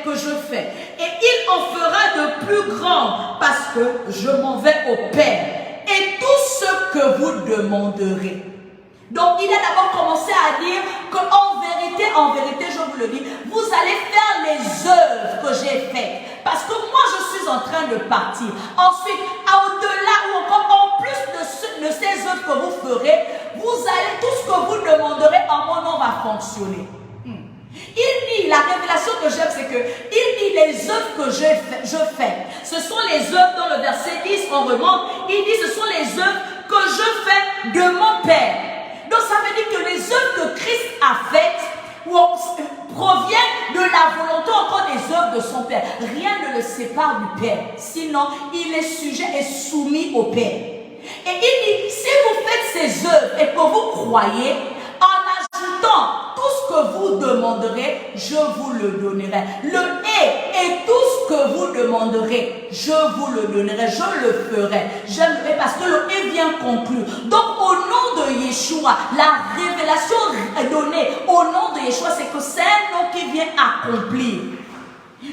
que je fais. Et il en fera de plus grandes parce que je m'en vais au Père. Et tout ce que vous demanderez. Donc, il a d'abord commencé à dire qu'en vérité, je vous le dis, vous allez faire les œuvres que j'ai faites. Parce que moi, je suis en train de partir. Ensuite, au-delà ou encore en plus de ces œuvres que vous ferez, tout ce que vous demanderez en mon nom va fonctionner. Il dit, la révélation que j'aime, c'est que il dit les œuvres que je fais. Ce sont les œuvres, dans le verset 10, on remonte, il dit ce sont les œuvres que je fais de mon Père. Donc ça veut dire que les œuvres que Christ a faites proviennent de la volonté encore des œuvres de son Père. Rien ne le sépare du Père. Sinon, il est sujet et soumis au Père. Et il dit, si vous faites ces œuvres et que vous croyez, en ajoutant tout ce que vous demanderez, je vous le donnerai. Le et tout ce que vous demanderez, je vous le donnerai, je le ferai. J'aimerais parce que le et vient conclure. Donc au nom de Yeshua, la révélation donnée au nom de Yeshua, c'est que c'est un nom qui vient accomplir.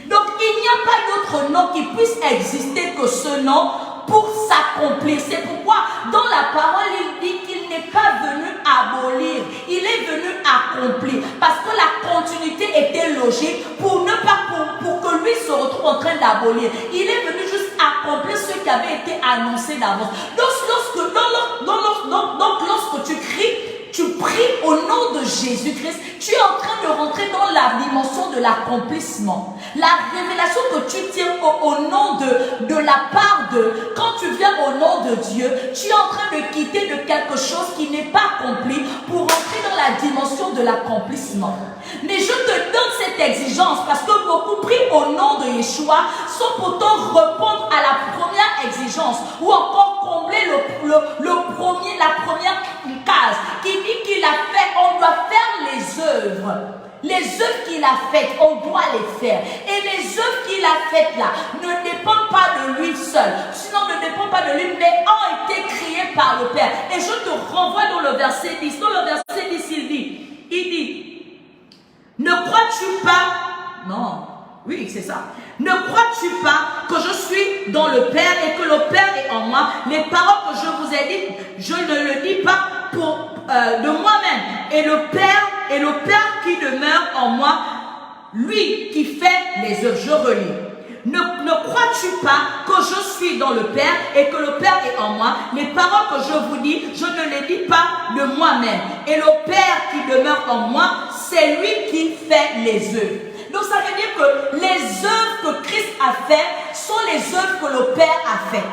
Donc il n'y a pas d'autre nom qui puisse exister que ce nom pour s'accomplir. C'est pourquoi dans la parole il dit qu'il n'est pas venu abolir, il est venu accomplir, parce que la continuité était logique pour que lui se retrouve en train d'abolir. Il est venu juste accomplir ce qui avait été annoncé d'avance. Donc lorsque tu cries, tu pries au nom de Jésus-Christ, tu es en train de rentrer dans la dimension de l'accomplissement. La révélation que tu tiens au nom de la part de, quand tu viens au nom de Dieu, tu es en train de quitter de quelque chose qui n'est pas accompli pour rentrer dans la dimension de l'accomplissement. Mais je te donne cette exigence parce que beaucoup prient au nom de Yeshua sans pourtant répondre à la première exigence ou encore combler la première case qui dit qu'il a fait, on doit faire les œuvres. Les œuvres qu'il a faites, on doit les faire. Et les œuvres qu'il a faites là ne dépendent pas de lui seul. Sinon, ne dépendent pas de lui, mais ont été créées par le Père. Et je te renvoie dans le verset 10. Dans le verset 10, il dit, ne crois-tu pas? Non, oui, c'est ça. Ne crois-tu pas que je suis dans le Père et que le Père est en moi? Les paroles que je vous ai dites, je ne le dis pas de moi-même. Et le Père qui demeure en moi, lui qui fait les œuvres. Je relis. Ne crois-tu pas que je suis dans le Père et que le Père est en moi? Les paroles que je vous dis, je ne les dis pas de moi-même. Et le Père qui demeure en moi, c'est lui qui fait les œuvres. Donc ça veut dire que les œuvres que Christ a fait sont les œuvres que le Père a fait.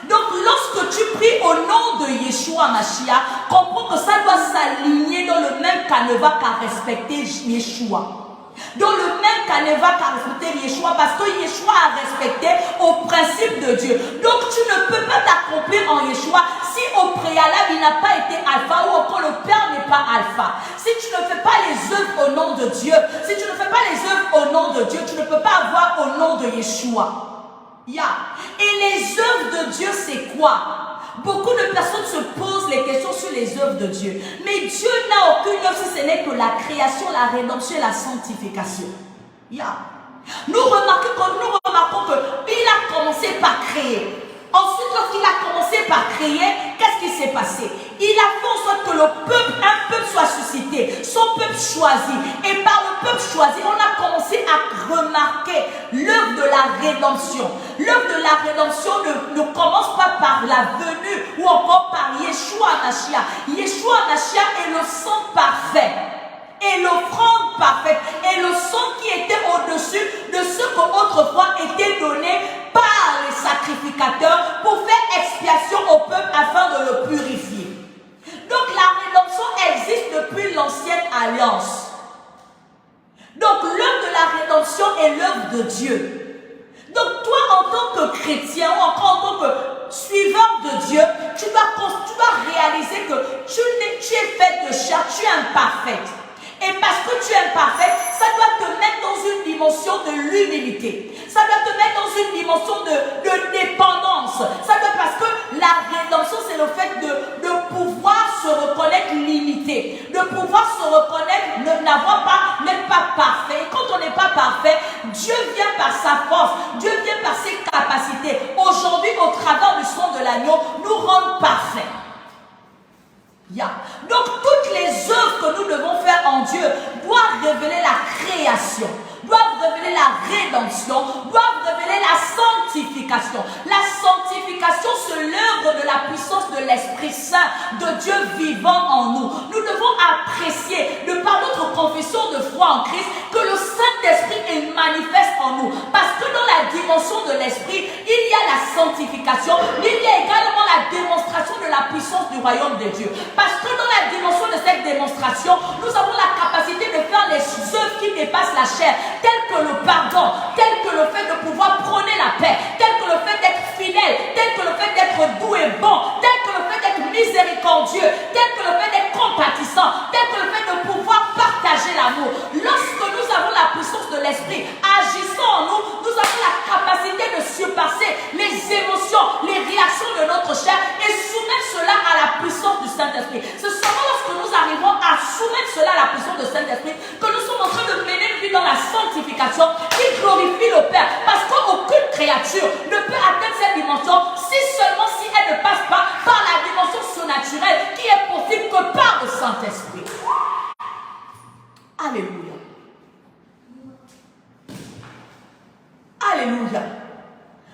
Donc lorsque tu pries au nom de Yeshua Mashiach, comprends que ça doit s'aligner dans le même canevas qu'a respecté Yeshua. Dans le même canevas qu'a respecté Yeshua, parce que Yeshua a respecté au principe de Dieu. Donc tu ne peux pas t'accomplir en Yeshua si au préalable il n'a pas été alpha ou encore le Père n'est pas alpha. Si tu ne fais pas les œuvres au nom de Dieu, si tu ne fais pas les œuvres au nom de Dieu, tu ne peux pas avoir au nom de Yeshua. Et les œuvres de Dieu, c'est quoi? Beaucoup de personnes se posent les questions sur les œuvres de Dieu. Mais Dieu n'a aucune œuvre si ce n'est que la création, la rédemption et la sanctification. Nous remarquons qu'il a commencé par créer. Ensuite, lorsqu'il a commencé par créer, qu'est-ce qui s'est passé? Il a fait en sorte que un peuple soit suscité, son peuple choisi. Et par le peuple choisi, on a commencé à remarquer l'œuvre de la rédemption. L'œuvre de la rédemption ne commence pas par la venue ou encore par Yeshua Mashiach. Yeshua Mashiach est le sang parfait. Et l'offrande parfaite, et le sang qui était au-dessus de ce qu'autrefois était donné par les sacrificateurs pour faire expiation au peuple afin de le purifier. Donc la rédemption existe depuis l'ancienne alliance. Donc l'œuvre de la rédemption est l'œuvre de Dieu. Donc toi en tant que chrétien ou encore en tant que suiveur de Dieu, tu dois réaliser que tu es fait de chair, tu es imparfaite. Et parce que tu es imparfait, ça doit te mettre dans une dimension de l'humilité. Ça doit te mettre dans une dimension de dépendance. Ça doit, parce que la rédemption, c'est le fait de pouvoir se reconnaître limité. De pouvoir se reconnaître, n'être pas parfait. Et quand on n'est pas parfait, Dieu vient par sa force. Dieu vient par ses capacités. Aujourd'hui, au travers du sang de l'agneau, nous rend parfaits. Donc toutes les œuvres que nous devons faire en Dieu doivent révéler la création, doivent révéler la rédemption, doivent révéler la sanctification. La sanctification, c'est l'œuvre de la puissance de l'Esprit Saint, de Dieu vivant en nous. Nous devons apprécier, de par notre confession de foi en Christ, que le Saint-Esprit est manifeste en nous. Parce que dans la dimension de l'Esprit, il y a la sanctification, mais il y a également la démonstration de la puissance du royaume de Dieu. Parce que dans la dimension de cette démonstration, nous avons la capacité de faire les œuvres qui dépassent la chair, telles que le pardon, tel que le fait de pouvoir prôner la paix, tel que le fait d'être fidèle, tel que le fait d'être doux et bon, tel que le fait d'être miséricordieux, tel que le fait d'être compatissant, tel que le fait de pouvoir partager l'amour. Lorsque nous avons la puissance de l'Esprit agissant en nous, nous avons la capacité de surpasser les émotions, les réactions de notre chair et soumettre cela à la puissance du Saint-Esprit. C'est seulement lorsque nous arrivons à soumettre cela à la puissance du Saint-Esprit que nous sommes en train de mener une vie dans la sanctification qui glorifie le Père. Parce qu'aucune créature ne peut atteindre cette dimension si elle ne passe pas par la dimension surnaturelle qui est possible que par le Saint-Esprit. Alléluia. Alléluia.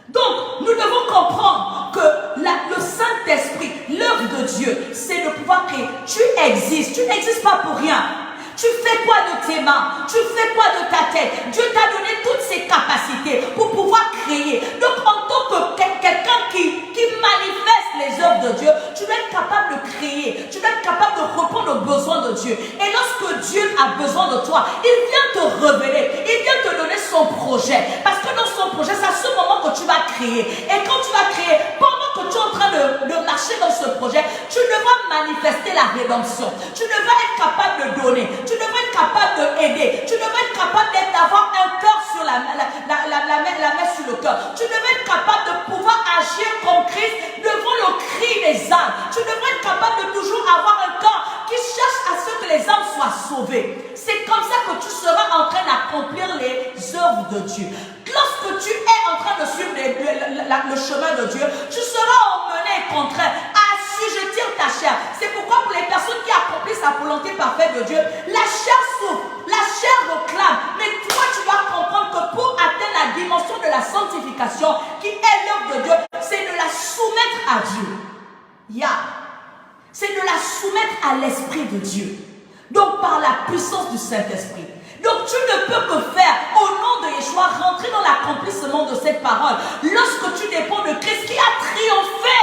Donc, nous devons comprendre que le Saint-Esprit, l'œuvre de Dieu, c'est de pouvoir créer. Tu existes. Tu n'existes pas pour rien. Tu fais quoi de tes mains? Tu fais quoi de ta tête? Dieu t'a donné toutes ces capacités pour pouvoir créer. Donc, en tant que quelqu'un qui manifeste les œuvres de Dieu, tu dois être capable de créer. Tu dois être capable de répondre aux besoins de Dieu. Et lorsque Dieu a besoin de toi, il vient te révéler. Il vient te donner son projet. Parce que dans son projet, c'est à ce moment que tu vas créer. Et quand tu vas créer, pendant que tu es en train de marcher dans ce projet, tu devras manifester la rédemption. Tu devras être capable de donner. Tu devrais être capable d'aider. Tu devrais être capable d'avoir un cœur sur la main sur le cœur. Tu devrais être capable de pouvoir agir comme Christ devant le cri des âmes. Tu devrais être capable de toujours avoir un cœur qui cherche à ce que les âmes soient sauvées. C'est comme ça que tu seras en train d'accomplir les œuvres de Dieu. Lorsque tu es en train de suivre le chemin de Dieu, tu seras emmené et contraint à assujettir ta chair. C'est pourquoi pour les personnes qui accomplissent la volonté parfaite de Dieu, la chair souffre, la chair réclame. Mais toi, tu dois comprendre que pour atteindre la dimension de la sanctification, qui est l'œuvre de Dieu, c'est de la soumettre à Dieu. C'est de la soumettre à l'Esprit de Dieu. Donc par la puissance du Saint-Esprit. Donc tu ne peux que faire au nom de Yeshua rentrer dans l'accomplissement de cette parole lorsque tu dépends de Christ qui a triomphé.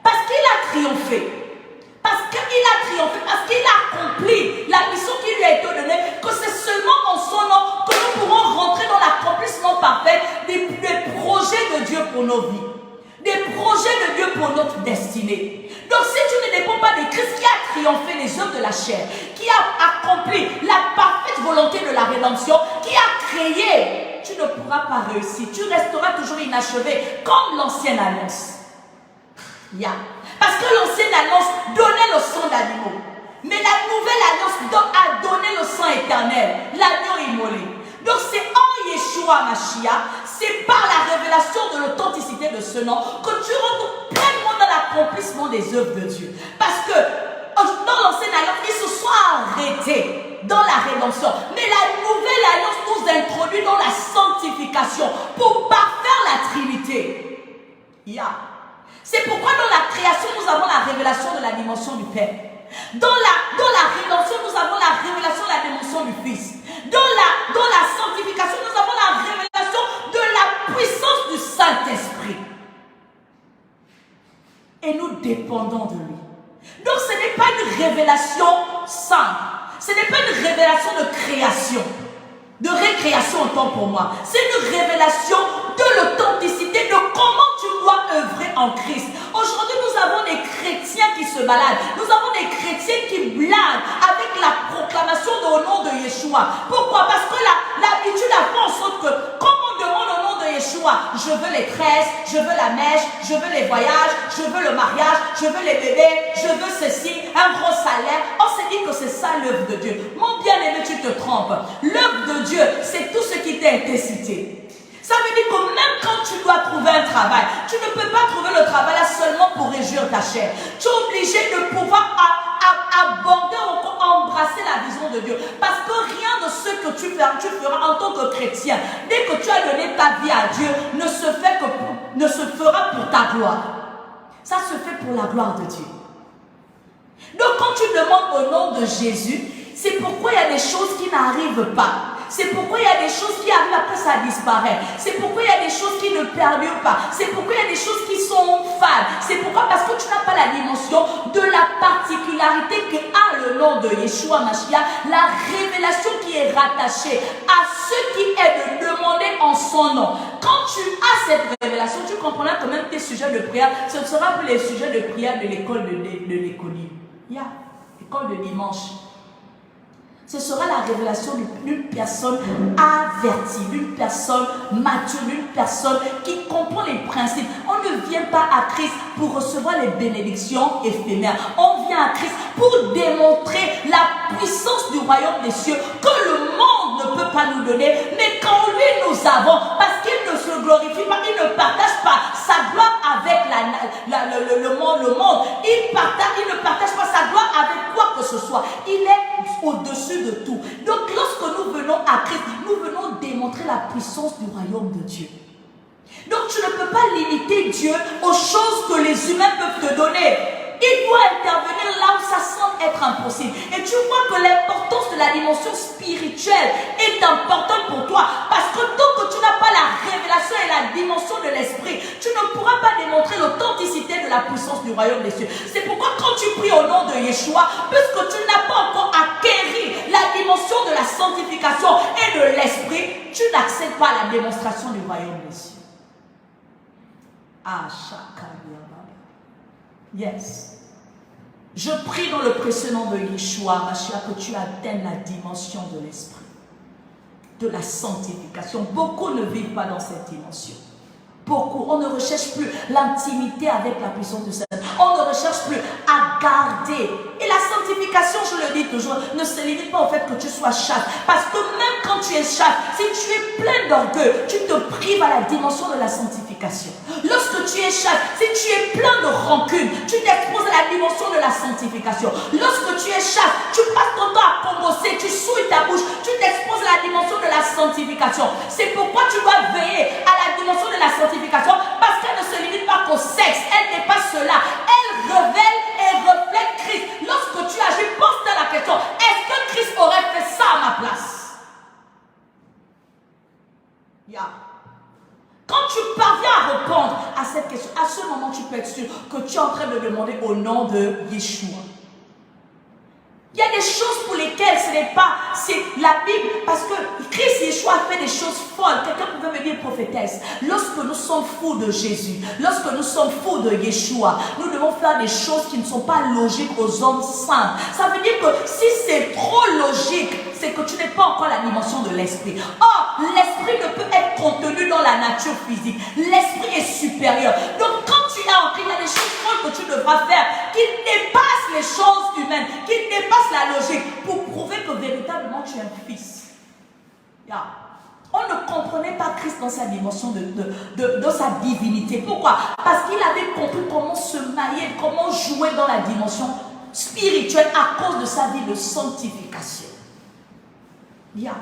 Parce qu'il a triomphé. Parce qu'il a triomphé, parce qu'il a accompli la mission qui lui a été donnée, que c'est seulement en son nom que nous pourrons rentrer dans l'accomplissement parfait des projets de Dieu pour nos vies, des projets de Dieu pour notre destinée. Donc si tu ne dépends pas de Christ qui a triomphé les œuvres de la chair, qui a accompli la parfaite volonté de la rédemption, qui a créé, tu ne pourras pas réussir, tu resteras toujours inachevé comme l'ancienne alliance. Parce que l'ancienne alliance donnait le sang d'animaux. Mais la nouvelle alliance a donné le sang éternel, l'agneau immolé. Donc c'est en Yeshua Mashiach, c'est par la révélation de l'authenticité de ce nom que tu rentres pleinement dans l'accomplissement des œuvres de Dieu. Parce que dans l'ancienne alliance, ils se sont arrêtés dans la rédemption. Mais la nouvelle alliance nous introduit dans la sanctification pour parfaire la Trinité. C'est pourquoi dans la création, nous avons la révélation de la dimension du Père. Dans la rédemption, nous avons la révélation de la dimension du Fils. Dans la sanctification, nous avons la révélation de la puissance du Saint-Esprit. Et nous dépendons de lui. Donc ce n'est pas une révélation simple. Ce n'est pas une révélation de création, de récréation autant pour moi. C'est une révélation de l'authenticité, de comment tu dois œuvrer en Christ. Aujourd'hui, nous avons des chrétiens qui se baladent. Nous avons des chrétiens qui blaguent avec la proclamation au nom de Yeshua. Pourquoi? Parce que l'habitude a fait en sorte que, comme on demande au nom de Yeshua, je veux les tresses, je veux la mèche, je veux les voyages, je veux le mariage, je veux les bébés, je veux ceci, un gros salaire. On s'est dit que c'est ça l'œuvre de Dieu. Mon bien-aimé, tu te trompes. L'œuvre de Dieu, c'est tout ce qui t'a été cité. Ça veut dire que même quand tu dois trouver un travail, tu ne peux pas trouver le travail là seulement pour réjouir ta chair. Tu es obligé de pouvoir aborder ou embrasser la vision de Dieu. Parce que rien de ce que tu feras en tant que chrétien, dès que tu as donné ta vie à Dieu, ne se fera pour ta gloire. Ça se fait pour la gloire de Dieu. Donc quand tu demandes au nom de Jésus, c'est pourquoi il y a des choses qui n'arrivent pas. C'est pourquoi il y a des choses qui arrivent après ça disparaît. C'est pourquoi il y a des choses qui ne perdurent pas. C'est pourquoi il y a des choses qui sont fades. C'est pourquoi parce que tu n'as pas la dimension de la particularité que a le nom de Yeshua Mashiach, la révélation qui est rattachée à ce qui est de demander en son nom. Quand tu as cette révélation, tu comprendras que même tes sujets de prière, ce ne sera plus les sujets de prière de l'école de l'écolier. L'école de dimanche. Ce sera la révélation d'une personne avertie, d'une personne mature, d'une personne qui comprend les principes. On ne vient pas à Christ pour recevoir les bénédictions éphémères. On vient à Christ pour démontrer la puissance du royaume des cieux que le monde ne peut pas nous donner, mais qu'en lui nous avons, parce qu'il ne se glorifie pas, il ne partage pas sa gloire avec le monde. Il ne partage pas sa gloire avec quoi que ce soit. Il est au-dessus de tout. Donc lorsque nous venons à Christ, nous venons démontrer la puissance du royaume de Dieu. Donc tu ne peux pas limiter Dieu aux choses que les humains peuvent te donner. Il doit intervenir là où ça semble être impossible. Et tu vois que l'importance de la dimension spirituelle est importante pour toi. Parce que tant que tu n'as pas la révélation et la dimension de l'esprit, tu ne pourras pas démontrer l'authenticité de la puissance du royaume des cieux. C'est pourquoi quand tu pries au nom de Yeshua, puisque tu n'as pas encore acquéri la dimension de la sanctification et de l'esprit, tu n'accèdes pas à la démonstration du royaume des cieux. Ah, yes. Je prie dans le précieux nom de Yeshua Mashiach que tu atteignes la dimension de l'esprit, de la sanctification. Beaucoup ne vivent pas dans cette dimension. Beaucoup. On ne recherche plus l'intimité avec la puissance du Seigneur. On ne recherche plus à garder. Et la sanctification, je le dis toujours, ne se limite pas au fait que tu sois chaste. Parce que même quand tu es chaste, si tu es plein d'orgueil, tu te prives à la dimension de la sanctification. Lorsque tu es chaste, si tu es plein de rancune, tu t'exposes à la dimension de la sanctification. Lorsque tu es chaste, tu passes ton temps à combosser, tu souilles ta bouche, tu t'exposes à la dimension de la sanctification. C'est pourquoi tu dois veiller à la dimension de la sanctification, parce qu'elle ne se limite pas qu'au sexe, elle n'est pas cela. Elle révèle et reflète Christ. Lorsque tu agis, pense à la question, ce moment, tu peux être sûr que tu es en train de demander au nom de Yeshua. Il y a des choses pour lesquelles ce n'est pas, c'est la Bible, parce que Christ Yeshua a fait des choses folles. Quelqu'un pouvait me dire, prophétesse, lorsque nous sommes fous de Jésus, lorsque nous sommes fous de Yeshua, nous devons faire des choses qui ne sont pas logiques aux hommes simples. Ça veut dire que si c'est trop logique, c'est que tu n'es pas encore la dimension de l'esprit. Or, l'esprit ne peut être contenu dans la nature physique. L'esprit est supérieur. Donc, quand tu es en Christ, il y a des choses folles que tu devras faire qui dépassent les choses humaines, qui dépassent la logique pour prouver que véritablement tu es un fils. Yeah. On ne comprenait pas Christ dans sa dimension dans sa divinité. Pourquoi? Parce qu'il avait compris comment se marier, comment jouer dans la dimension spirituelle à cause de sa vie de sanctification. Yeah.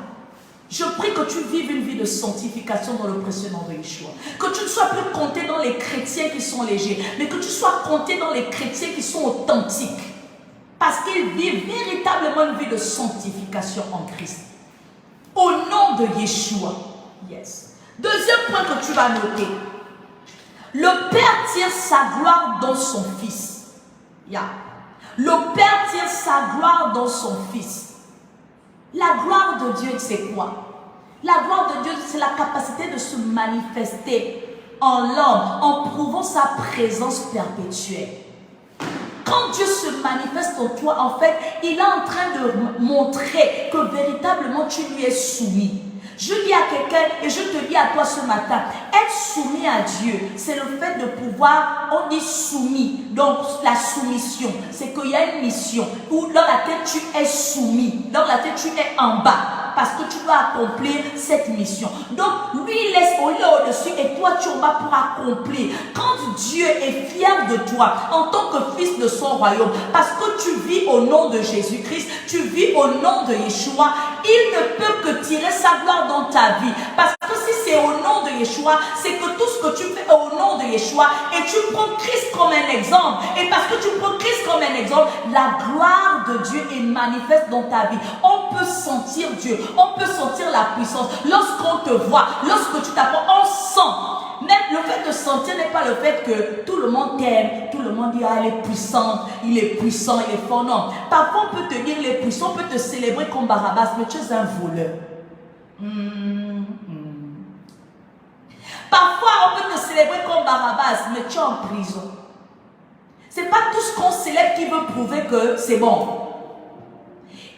Je prie que tu vives une vie de sanctification dans le précieux nom de Yeshua. Que tu ne sois plus compté dans les chrétiens qui sont légers, mais que tu sois compté dans les chrétiens qui sont authentiques. Parce qu'ils vivent véritablement une vie de sanctification en Christ. Au nom de Yeshua. Yes. Deuxième point que tu vas noter. Le Père tire sa gloire dans son Fils. Yeah. Le Père tire sa gloire dans son Fils. La gloire de Dieu, c'est quoi? La gloire de Dieu, c'est la capacité de se manifester en l'homme, en prouvant sa présence perpétuelle. Quand Dieu se manifeste en toi, en fait, il est en train de montrer que véritablement tu lui es soumis. Je dis à quelqu'un, et je te dis à toi ce matin, être soumis à Dieu, c'est le fait de pouvoir, on dit soumis. Donc la soumission, c'est qu'il y a une mission où dans laquelle tu es soumis, dans laquelle tu es en bas. Parce que tu dois accomplir cette mission. Donc, lui, il est au-dessus et toi, tu es en bas pour accomplir. Quand Dieu est fier de toi en tant que fils de son royaume, parce que tu vis au nom de Jésus-Christ, tu vis au nom de Yeshua, il ne peut que tirer sa gloire dans ta vie. Parce que si c'est au nom de Yeshua, c'est que tout ce que tu fais au nom de Yeshua, et tu prends Christ comme un exemple. Et parce que tu prends Christ comme un exemple, la gloire de Dieu est manifeste dans ta vie. On peut sentir Dieu. On peut sentir la puissance. Lorsqu'on te voit, lorsque tu t'apprends, on sent. Même le fait de sentir n'est pas le fait que tout le monde t'aime, tout le monde dit, ah, elle est puissante, il est puissant, il est fort. Non. Parfois, on peut te dire, il est puissant, on peut te célébrer comme Barabbas, mais tu es un voleur. Parfois, on peut te célébrer comme Barabbas, mais tu es en prison. Ce n'est pas tout ce qu'on célèbre qui veut prouver que c'est bon.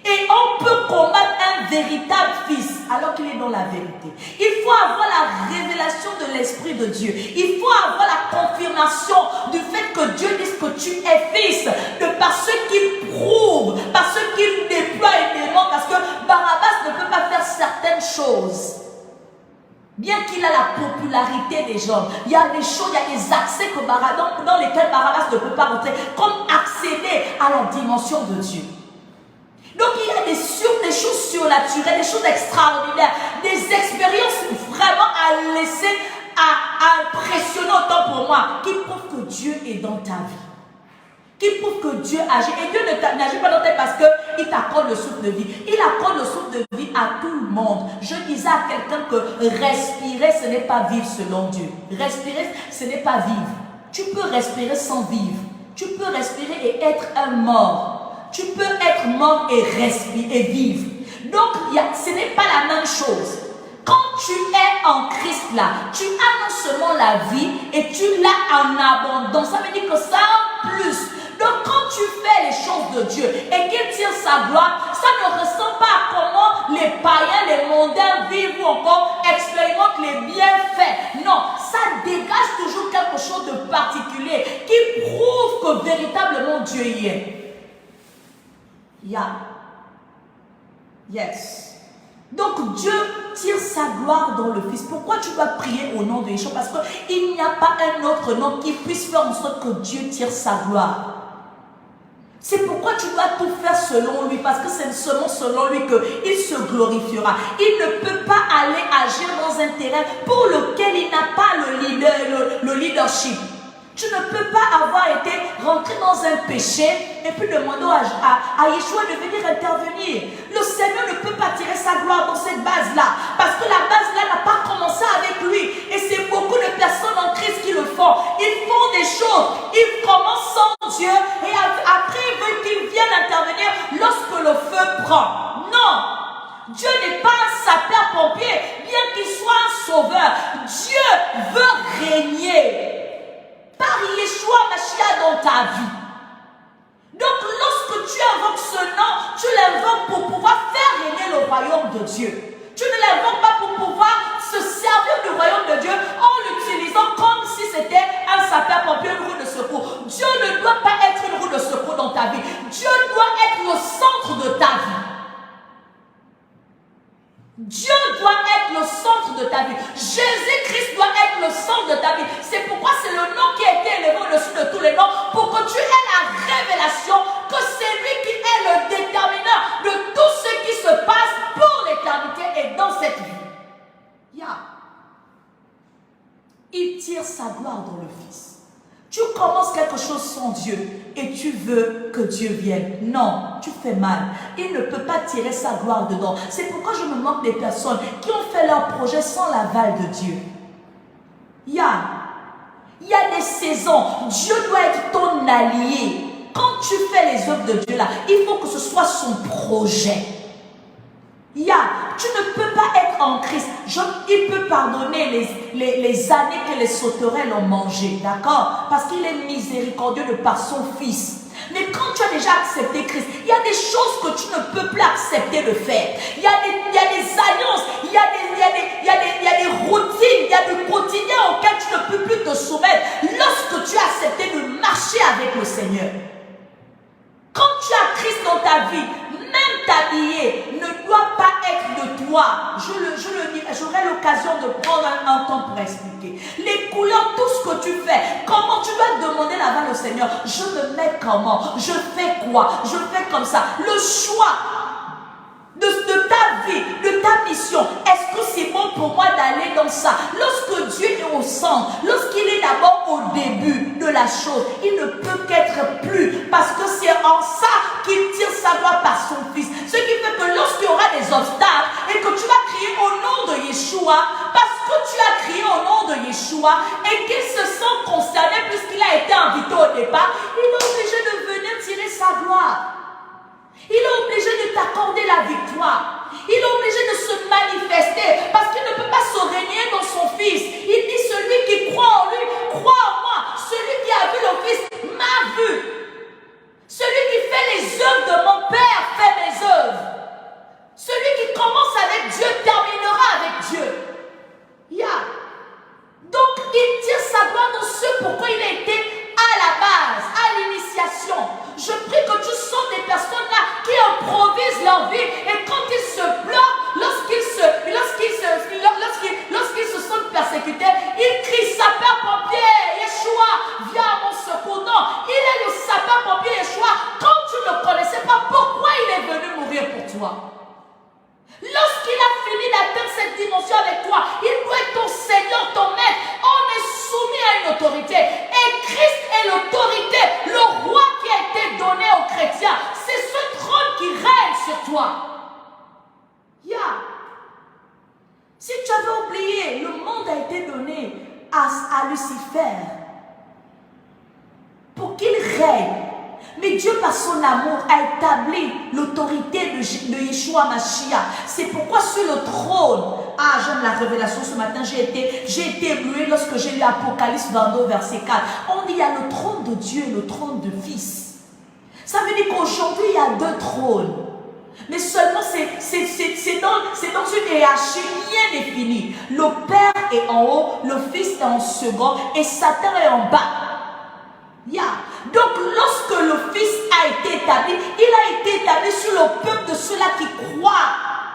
Et on peut combattre un véritable fils alors qu'il est dans la vérité. Il faut avoir la révélation de l'Esprit de Dieu. Il faut avoir la confirmation du fait que Dieu dise que tu es fils, de par ce qu'il prouve, par ce qu'il déploie et démontre, parce que Barabbas ne peut pas faire certaines choses. Bien qu'il a la popularité des gens, il y a des choses, il y a des accès que dans lesquels Barabbas ne peut pas rentrer, comme accéder à la dimension de Dieu. Donc il y a des choses surnaturelles, des choses extraordinaires, des expériences vraiment à laisser, à impressionner autant pour moi, qui prouvent que Dieu est dans ta vie. Qui prouvent que Dieu agit. Et Dieu n'agit pas dans ta vie parce qu'il t'accorde le souffle de vie. Il accorde le souffle de vie à tout le monde. Je disais à quelqu'un que respirer, ce n'est pas vivre selon Dieu. Respirer, ce n'est pas vivre. Tu peux respirer sans vivre. Tu peux respirer et être un mort. Tu peux être mort et respirer et vivre. Donc, ce n'est pas la même chose. Quand tu es en Christ là, tu as non seulement la vie et tu l'as en abondance. Ça veut dire que ça en plus. Donc, quand tu fais les choses de Dieu et qu'il tire sa gloire, ça ne ressemble pas à comment les païens, les mondains vivent ou encore expérimentent les bienfaits. Non, ça dégage toujours quelque chose de particulier qui prouve que véritablement Dieu y est. Yeah. Yes. Donc Dieu tire sa gloire dans le Fils. Pourquoi tu dois prier au nom de Yeshua? Parce qu'il n'y a pas un autre nom qui puisse faire en sorte que Dieu tire sa gloire. C'est pourquoi tu dois tout faire selon lui, parce que c'est seulement selon lui qu'il se glorifiera. Il ne peut pas aller agir dans un terrain pour lequel il n'a pas le leadership. Tu ne peux pas avoir été rentré dans un péché et puis demander à Yeshua de venir intervenir. Le Seigneur ne peut pas tirer sa gloire dans cette base-là. Parce que la base-là n'a pas commencé avec lui. Et c'est beaucoup de personnes en Christ qui le font. Ils font des choses. Ils commencent sans Dieu. Et après, ils veulent qu'il vienne intervenir lorsque le feu prend. Non! Dieu n'est pas un sapeur-pompier, bien qu'il soit un sauveur. Dieu veut régner par Yeshua Mashiach dans ta vie. Donc lorsque tu invoques ce nom, tu l'invoques pour pouvoir faire régner le royaume de Dieu. Tu ne l'invoques pas pour pouvoir se servir du royaume de Dieu en l'utilisant comme si c'était un sapeur-pompier, une roue de secours. Dieu ne doit pas être une roue de secours dans ta vie. Dieu doit être le centre de ta vie. Dieu doit être le centre de ta vie. Jésus-Christ doit être le centre de ta vie. C'est pourquoi c'est le nom qui a été élevé au-dessus de tous les noms, pour que tu aies la révélation que c'est lui qui est le déterminant de tout ce qui se passe pour l'éternité et dans cette vie. Il tire sa gloire dans le Fils. Tu commences quelque chose sans Dieu et tu veux que Dieu vienne. Non, tu fais mal. Il ne peut pas tirer sa gloire dedans. C'est pourquoi je me moque des personnes qui ont fait leur projet sans l'aval de Dieu. Il y a des saisons. Dieu doit être ton allié. Quand tu fais les œuvres de Dieu là, il faut que ce soit son projet. Tu ne peux pas être en Christ. Il peut pardonner les années que les sauterelles ont mangé, d'accord? Parce qu'il est miséricordieux de par son Fils. Mais quand tu as déjà accepté Christ, il y a des choses que tu ne peux plus accepter de faire. Il y a des alliances, il y a des routines, il y a du quotidien auquel tu ne peux plus te soumettre lorsque tu as accepté de marcher avec le Seigneur. Quand tu as Christ dans ta vie, même t'habiller ne doit pas être de toi. J'aurai l'occasion de prendre un temps pour expliquer. Les couleurs, tout ce que tu fais, comment tu dois demander l'aval au Seigneur. Je me mets comment? Je fais quoi? Je fais comme ça. Le choix de ta vie, de ta mission. Est-ce que c'est bon pour moi d'aller dans ça? Lorsque Dieu est au centre, lorsqu'il est d'abord au début de la chose, il ne peut qu'être plus, parce que c'est en ça qu'il tire sa gloire par son Fils. Ce qui fait que lorsqu'il y aura des obstacles et que tu vas crier au nom de Yeshua, parce que tu as crié au nom de Yeshua et qu'il se sent concerné puisqu'il a été invité au départ, il est obligé de venir tirer sa gloire. Il est obligé de t'accorder la victoire. Il est obligé de se manifester parce qu'il ne peut pas se régner dans son Fils. Il dit celui qui croit en lui, croit en moi. Celui qui a vu le Fils m'a vu. Celui qui fait les œuvres de mon Père fait mes œuvres. Celui qui commence avec Dieu terminera avec Dieu. Donc il tire sa gloire dans ce pourquoi il a été à la base, à l'initiation. Je prie que tu sens des personnes là qui improvisent leur vie et quand ils se bloquent, lorsqu'ils se sentent persécutés, ils crient sapeur-pompier, Yeshua, viens à mon secours. Non, il est le sapeur-pompier Yeshua. Quand tu ne connaissais pas pourquoi il est venu mourir pour toi. Lorsqu'il a fini d'atteindre cette dimension avec toi, il doit être ton Seigneur, ton Maître. On est soumis à une autorité. Et Christ est l'autorité, le roi qui a été donné aux chrétiens. C'est ce trône qui règne sur toi. Si tu avais oublié, le monde a été donné à Lucifer pour qu'il règne. Mais Dieu, par son amour, a établi l'autorité de Yeshua Mashiach. C'est pourquoi sur le trône, j'aime la révélation ce matin, j'ai été ébloui lorsque j'ai lu Apocalypse 22, verset 4. On dit il y a le trône de Dieu et le trône de Fils. Ça veut dire qu'aujourd'hui, il y a deux trônes. Mais seulement c'est dans une hiérarchie bien définie. Le Père est en haut, le Fils est en second et Satan est en bas. Donc lorsque le Fils a été établi, il a été établi sur le peuple de ceux-là qui croient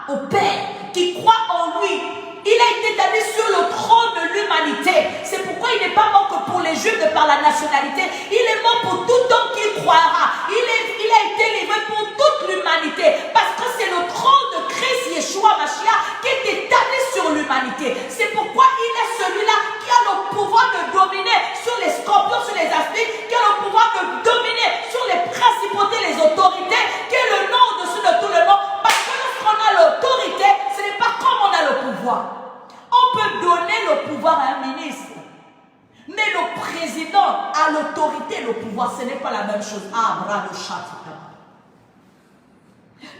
au Père, qui croient en lui. Il a été établi sur le trône de l'humanité. C'est pourquoi il n'est pas mort que pour les Juifs de par la nationalité. Il est mort pour tout homme qui croira. Il a été livré pour toute l'humanité. Parce que c'est le trône de Christ Yeshua Mashiach qui est établi sur l'humanité. C'est pourquoi il est celui-là qui a le pouvoir de dominer sur les scorpions, sur chose.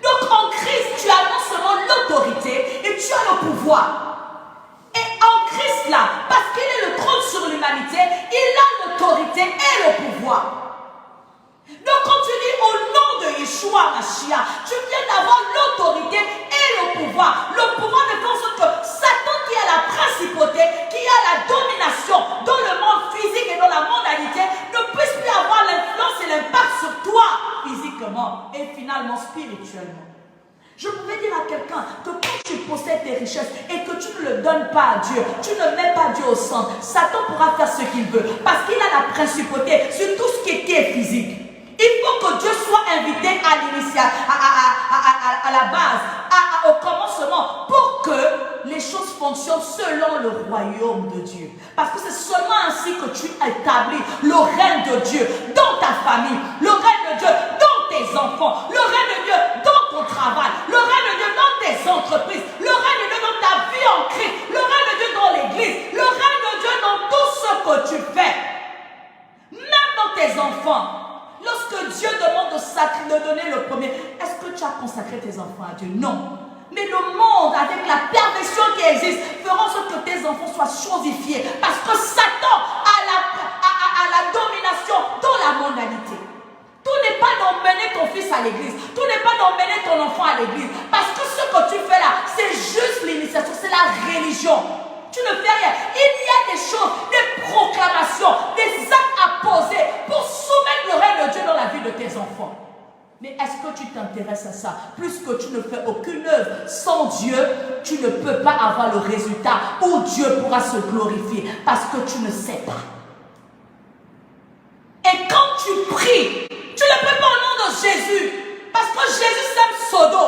Donc en Christ, tu as non seulement l'autorité et tu as le pouvoir. Et en Christ là, parce qu'il est le trône sur l'humanité, il a l'autorité et le pouvoir. Donc quand tu dis au nom de Yeshua Mashiach, tu viens d'avoir l'autorité et le pouvoir. Le pouvoir de faire en sorte que Satan qui a la principauté, qui a la domination dans le monde physique et dans la mondanité, ne puisse plus avoir l'influence et l'impact sur toi physiquement et finalement spirituellement. Je pouvais dire à quelqu'un que quand tu possèdes tes richesses et que tu ne le donnes pas à Dieu, tu ne mets pas Dieu au centre, Satan pourra faire ce qu'il veut parce qu'il a la principauté sur tout ce qui est physique. Il faut que Dieu soit invité à l'initiative, à la base, au commencement, pour que les choses fonctionnent selon le royaume de Dieu. Parce que c'est seulement ainsi que tu établis le règne de Dieu dans ta famille, le règne de Dieu dans tes enfants, le règne de Dieu dans ton travail, le règne de Dieu dans tes entreprises, le règne de Dieu dans ta vie en Christ, le règne de Dieu dans l'église, le règne de Dieu dans tout ce que tu fais, même dans tes enfants. Lorsque Dieu demande de donner le premier, est-ce que tu as consacré tes enfants à Dieu? Non. Mais le monde, avec la perversion qui existe, fera en sorte que tes enfants soient chosifiés. Parce que Satan a la domination dans la mondanité. Tout n'est pas d'emmener ton fils à l'église. Tout n'est pas d'emmener ton enfant à l'église. Parce que ce que tu fais là, c'est juste l'initiation, c'est la religion. Tu ne fais rien. Il y a des choses, des proclamations, des actes à poser pour soumettre le règne de Dieu dans la vie de tes enfants. Mais est-ce que tu t'intéresses à ça? Plus que tu ne fais aucune œuvre sans Dieu, tu ne peux pas avoir le résultat où Dieu pourra se glorifier parce que tu ne sais pas. Et quand tu pries, tu ne peux pas au nom de Jésus parce que Jésus sème Sodo.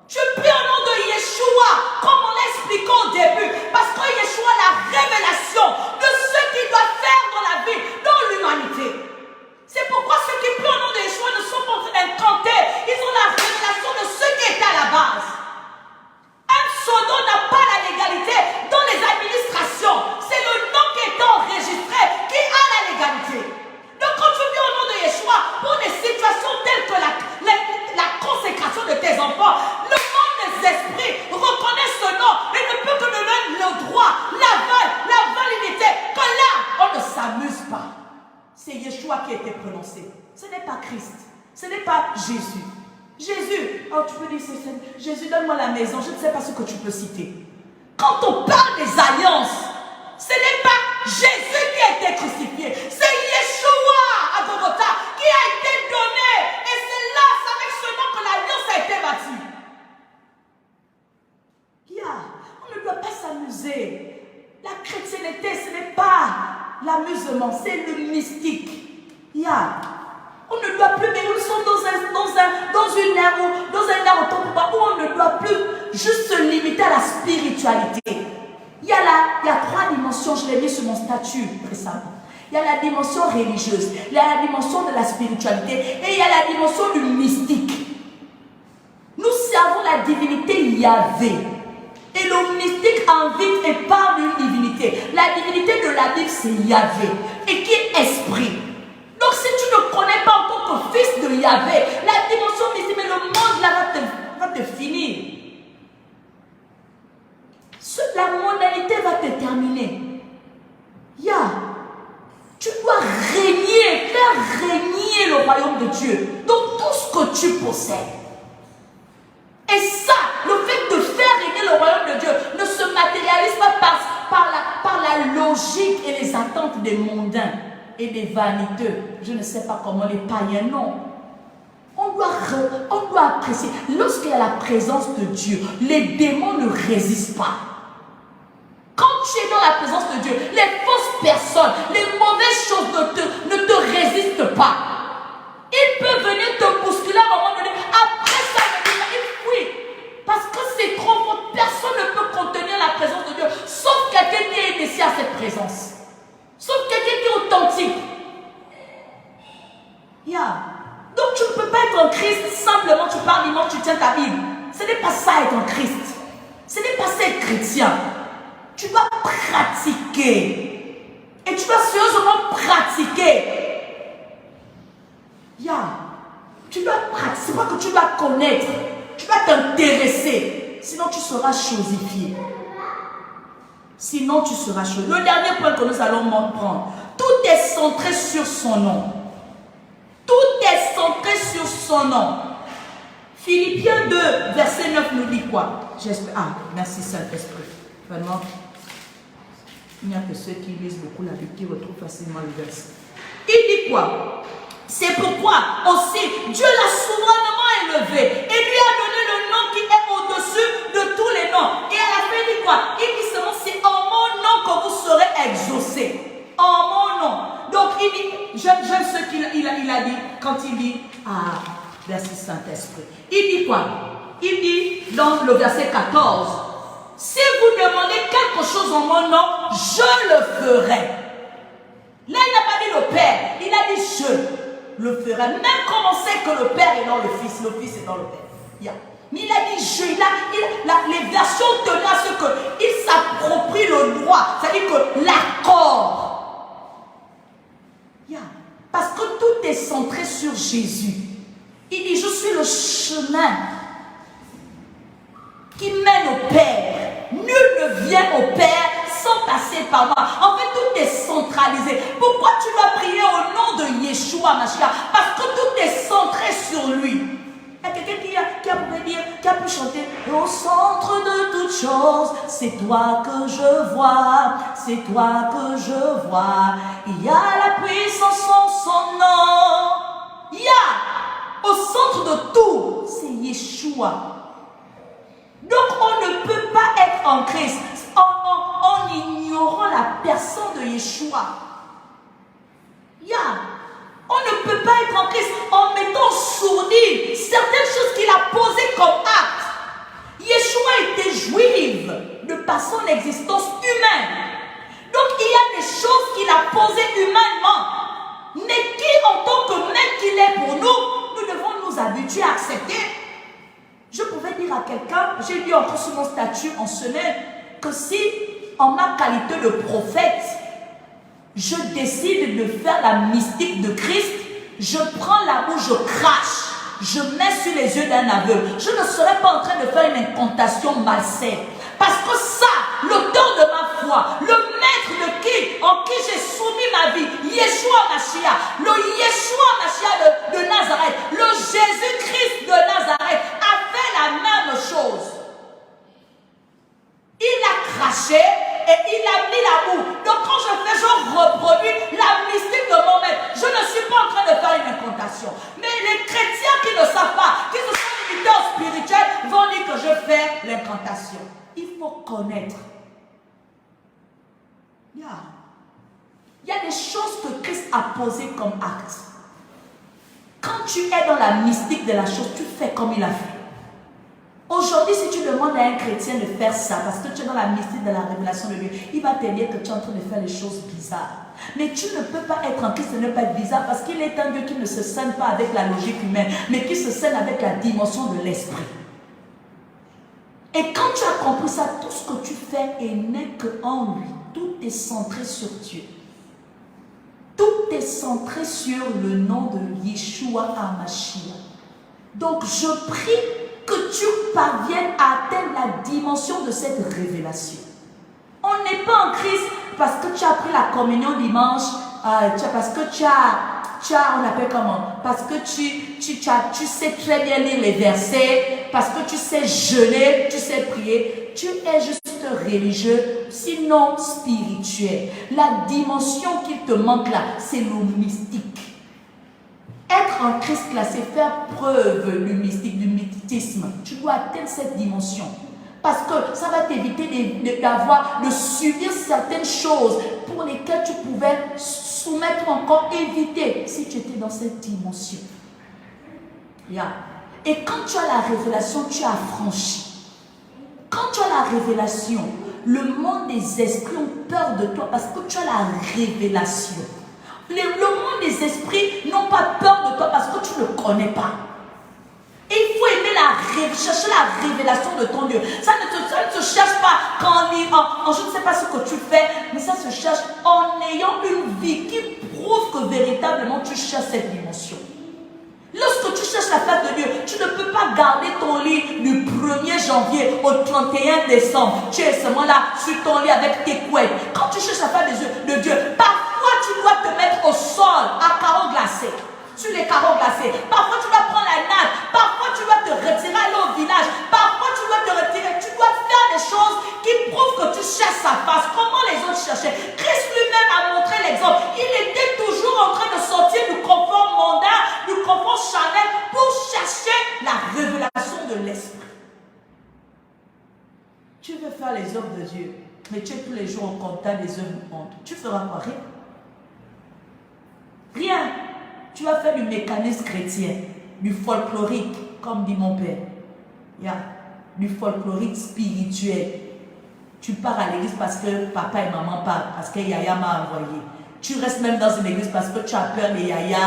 Tu pries au nom de Yeshua, comme on l'a expliqué au début, parce que Yeshua a la révélation de ce qu'il doit faire dans la vie, dans l'humanité. C'est pourquoi ceux qui prient au nom de Yeshua ne sont pas en train d'incanter, ils ont la révélation de ce qui est à la base. Un pseudo n'a pas la légalité dans les administrations, c'est le nom qui est enregistré qui a la légalité. Donc quand tu viens au nom de Yeshua pour des situations telles que la consécration de tes enfants, le monde des esprits reconnaît ce nom et ne peut que donner le droit, la validité, que là, on ne s'amuse pas. C'est Yeshua qui a été prononcé. Ce n'est pas Christ. Ce n'est pas Jésus. Jésus, oh, tu peux dire, Jésus, donne-moi la maison. Je ne sais pas ce que tu peux citer. Quand on parle des alliances, ce n'est pas Jésus qui a été crucifié. C'est Yeshua à Golgotha qui a été donné. Et c'est là, c'est avec ce nom que l'alliance a été bâtie. On ne doit pas s'amuser. La chrétienté, ce n'est pas l'amusement, c'est le mystique. On ne doit plus, mais nous sommes dans une ère où on ne doit plus juste se limiter à la spiritualité. Il y a trois dimensions, je l'ai mis sur mon statut récemment. Il y a la dimension religieuse, il y a la dimension de la spiritualité et il y a la dimension du mystique. Nous servons la divinité Yahvé. Et le mystique invite et parle d'une divinité. La divinité de la Bible, c'est Yahvé. Et qui est esprit. Donc si tu ne connais pas en tant que fils de Yahvé, la dimension mystique, mais le monde là va te finir. La mondanité va te terminer. Tu dois régner, faire régner le royaume de Dieu dans tout ce que tu possèdes. Et ça, le fait de faire régner le royaume de Dieu ne se matérialise pas par la logique et les attentes des mondains et des vaniteux. Je ne sais pas comment les païens, non. On doit apprécier. Lorsqu'il y a la présence de Dieu, les démons ne résistent pas. Quand tu es dans la présence de Dieu, les fausses personnes, les mauvaises choses ne te résistent pas. Ils peuvent venir te bousculer à un moment donné. Après ça, ils fuient. Parce que c'est trop fort. Personne ne peut contenir la présence de Dieu. Sauf quelqu'un qui est initié à cette présence. Sauf quelqu'un qui est authentique. Donc tu ne peux pas être en Christ simplement tu parles dimanche, tu tiens ta Bible. Ce n'est pas ça être en Christ. Ce n'est pas ça être chrétien. Tu dois pratiquer. Et tu dois sérieusement pratiquer. Tu dois pratiquer, c'est pas que tu dois connaître, tu dois t'intéresser, sinon tu seras chosifié. Sinon tu seras chosifié. Le dernier point que nous allons prendre, tout est centré sur son nom. Tout est centré sur son nom. Philippiens 2, verset 9 nous dit quoi? Merci Saint-Esprit. Vraiment, il n'y a que ceux qui lisent beaucoup la Bible qui retrouvent facilement le verset. Il dit quoi? C'est pourquoi aussi Dieu l'a souverainement élevé et lui a donné le nom qui est au-dessus de tous les noms. Et à la fin, il dit quoi? Il dit seulement, c'est en mon nom que vous serez exaucés. En mon nom. Donc il dit, j'aime ce qu'il a dit quand il dit, merci Saint-Esprit. Il dit quoi? Il dit dans le verset 14, si vous demandez quelque chose en mon nom, je le ferai. Là, il n'a pas dit le Père, il a dit je le ferai. Même comme on sait que le Père est dans le Fils est dans le Père. Mais il a dit je. Les versions tenaient à ce qu'il s'approprie le droit, c'est-à-dire que l'accord. Parce que tout est centré sur Jésus. Il dit je suis le chemin qui mène au Père. Nul ne vient au Père sans passer par moi. En fait, tout est centralisé. Pourquoi tu dois prier au nom de Yeshua Mashiach? Parce que tout est centré sur lui. Il y a quelqu'un qui a pu chanter au centre de toutes choses, c'est toi que je vois, c'est toi que je vois. Il y a la puissance en son nom. Il y a au centre de tout, c'est Yeshua. Donc on ne peut pas être en Christ en ignorant la personne de Yeshua. On ne peut pas être en Christ en mettant sourdine certaines choses qu'il a posées comme acte. Yeshua était juif de par son existence humaine. Donc il y a des choses qu'il a posées humainement, mais qui en tant que maître qu'il est pour nous, nous devons nous habituer à accepter. Je pouvais dire à quelqu'un, j'ai lu encore sur mon statut en semaine, que si en ma qualité de prophète, je décide de faire la mystique de Christ, je prends la bouche, je crache, je mets sur les yeux d'un aveugle, je ne serai pas en train de faire une incantation malsaine. Parce que ça, l'auteur de ma foi, le maître en qui j'ai soumis ma vie, Yeshua Mashiach, le Yeshua Mashiach de Nazareth, le Jésus-Christ de Nazareth, a fait la même chose. Il a craché et il a mis la boue. Donc quand je reproduis la mystique de mon maître. Je ne suis pas en train de faire une incantation. Mais les chrétiens qui ne savent pas, qui se sont limités au spirituel, vont dire que je fais l'incantation. Il faut connaître. Il y a des choses que Christ a posées comme acte. Quand tu es dans la mystique de la chose, tu fais comme il a fait. Aujourd'hui, si tu demandes à un chrétien de faire ça, parce que tu es dans la mystique de la révélation de Dieu, il va te dire que tu es en train de faire les choses bizarres. Mais tu ne peux pas être en Christ et ne pas être bizarre, parce qu'il est un Dieu qui ne se scène pas avec la logique humaine, mais qui se scène avec la dimension de l'esprit. Et quand tu as compris ça, tout ce que tu fais n'est qu'en lui. Tout est centré sur Dieu. Tout est centré sur le nom de Yeshua HaMashiach. Donc je prie que tu parviennes à atteindre la dimension de cette révélation. On n'est pas en Christ parce que tu as pris la communion dimanche, parce que tu as, on appelle comment? Parce que tu sais très bien lire les versets, parce que tu sais jeûner, tu sais prier. Tu es juste religieux, sinon spirituel. La dimension qui te manque là, c'est le mystique. Être en Christ là, c'est faire preuve du mystique, du mysticisme. Tu dois atteindre cette dimension. Parce que ça va t'éviter de subir certaines choses pour lesquelles tu pouvais soumettre ou encore éviter si tu étais dans cette dimension. Et quand tu as la révélation, tu as franchi. Quand tu as la révélation, le monde des esprits ont peur de toi parce que tu as la révélation. Le monde des esprits n'ont pas peur de toi parce que tu ne le connais pas. Et il faut aimer chercher la révélation de ton Dieu. Ça ne se cherche pas quand je ne sais pas ce que tu fais, mais ça se cherche en ayant une vie qui prouve que véritablement tu cherches cette dimension. Lorsque tu cherches la face de Dieu, tu ne peux pas garder ton lit du 1er janvier au 31 décembre. Tu es seulement là sur ton lit avec tes couettes. Quand tu cherches la face de Dieu, parfois tu dois te mettre au sol à carreaux glacés. Sur les carreaux glacés. Parfois tu dois prendre la natte. Parfois tu dois te retirer, aller au village. Parfois tu dois te retirer. Tu dois faire des choses qui prouvent que tu cherches sa face. Comment les autres cherchaient? Christ lui-même a montré l'exemple. Il était toujours en train de sortir du confort mondain, du confort charnel pour chercher la révélation de l'esprit. Tu veux faire les œuvres de Dieu, mais tu es tous les jours au contact des œuvres du monde. Tu feras quoi? Rien. Rien. Tu vas faire du mécanisme chrétien, du folklorique, comme dit mon père. Du folklorique spirituel. Tu pars à l'église parce que papa et maman parlent, parce que Yaya m'a envoyé. Tu restes même dans une église parce que tu as peur, les Yaya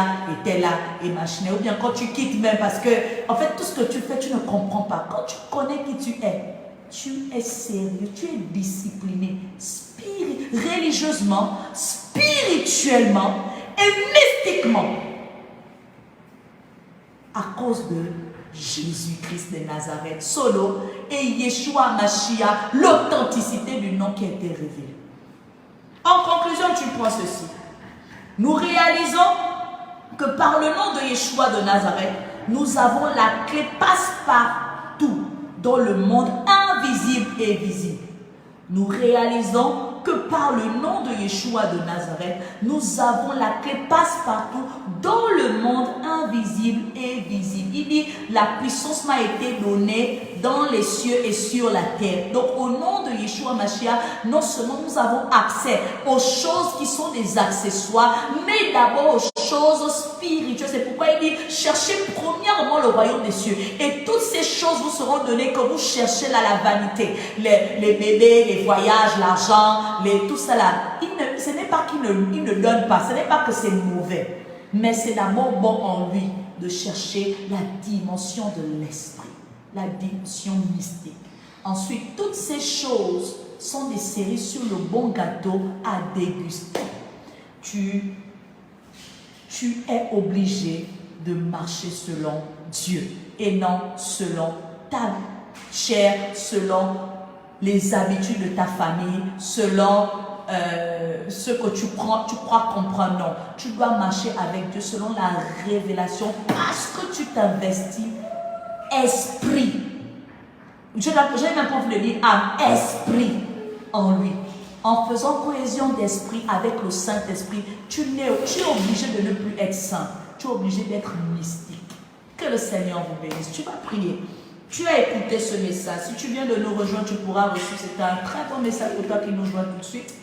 étaient là et machin. Ou bien quand tu quittes même parce que, en fait, tout ce que tu fais, tu ne comprends pas. Quand tu connais qui tu es sérieux, tu es discipliné, religieusement, spirituellement et mystiquement. À cause de Jésus-Christ de Nazareth, solo, et Yeshua Mashiach, l'authenticité du nom qui a été révélé. En conclusion, tu prends ceci. Nous réalisons que par le nom de Yeshua de Nazareth, nous avons la clé passe-partout dans le monde invisible et visible. Nous réalisons que par le nom de Yeshua de Nazareth, nous avons la clé passe-partout dans le monde invisible et visible. Il dit, la puissance m'a été donnée dans les cieux et sur la terre. Donc au nom de Yeshua Mashiach, non seulement nous avons accès aux choses qui sont des accessoires, mais d'abord aux choses spirituelles. C'est pourquoi il dit, cherchez premièrement le royaume des cieux. Et toutes ces choses vous seront données que vous cherchez là la vanité. Les bébés, les voyages, l'argent, tout ça là. Ce n'est pas qu'il ne donne pas, ce n'est pas que c'est mauvais. Mais c'est d'abord bon en lui de chercher la dimension de l'esprit, la dimension mystique. Ensuite, toutes ces choses sont des séries sur le bon gâteau à déguster. Tu es obligé de marcher selon Dieu et non selon ta chair, selon les habitudes de ta famille, selon ce que tu crois comprendre. Non, tu dois marcher avec Dieu selon la révélation parce que tu t'investis esprit. Je n'ai même pas envie de dire âme, esprit en lui. En faisant cohésion d'esprit avec le Saint-Esprit, tu es obligé de ne plus être saint. Tu es obligé d'être mystique. Que le Seigneur vous bénisse. Tu vas prier. Tu as écouté ce message. Si tu viens de nous rejoindre, tu pourras reçu. C'est un très bon message pour toi qui nous joint tout de suite.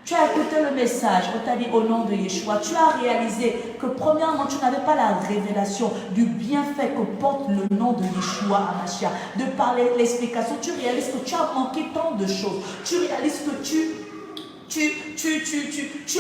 Tu as écouté le message, on t'a dit au nom de Yeshua. Tu as réalisé que premièrement, tu n'avais pas la révélation du bienfait que porte le nom de Yeshua à Mashiach. De par l'explication, tu réalises que tu as manqué tant de choses. Tu réalises que tu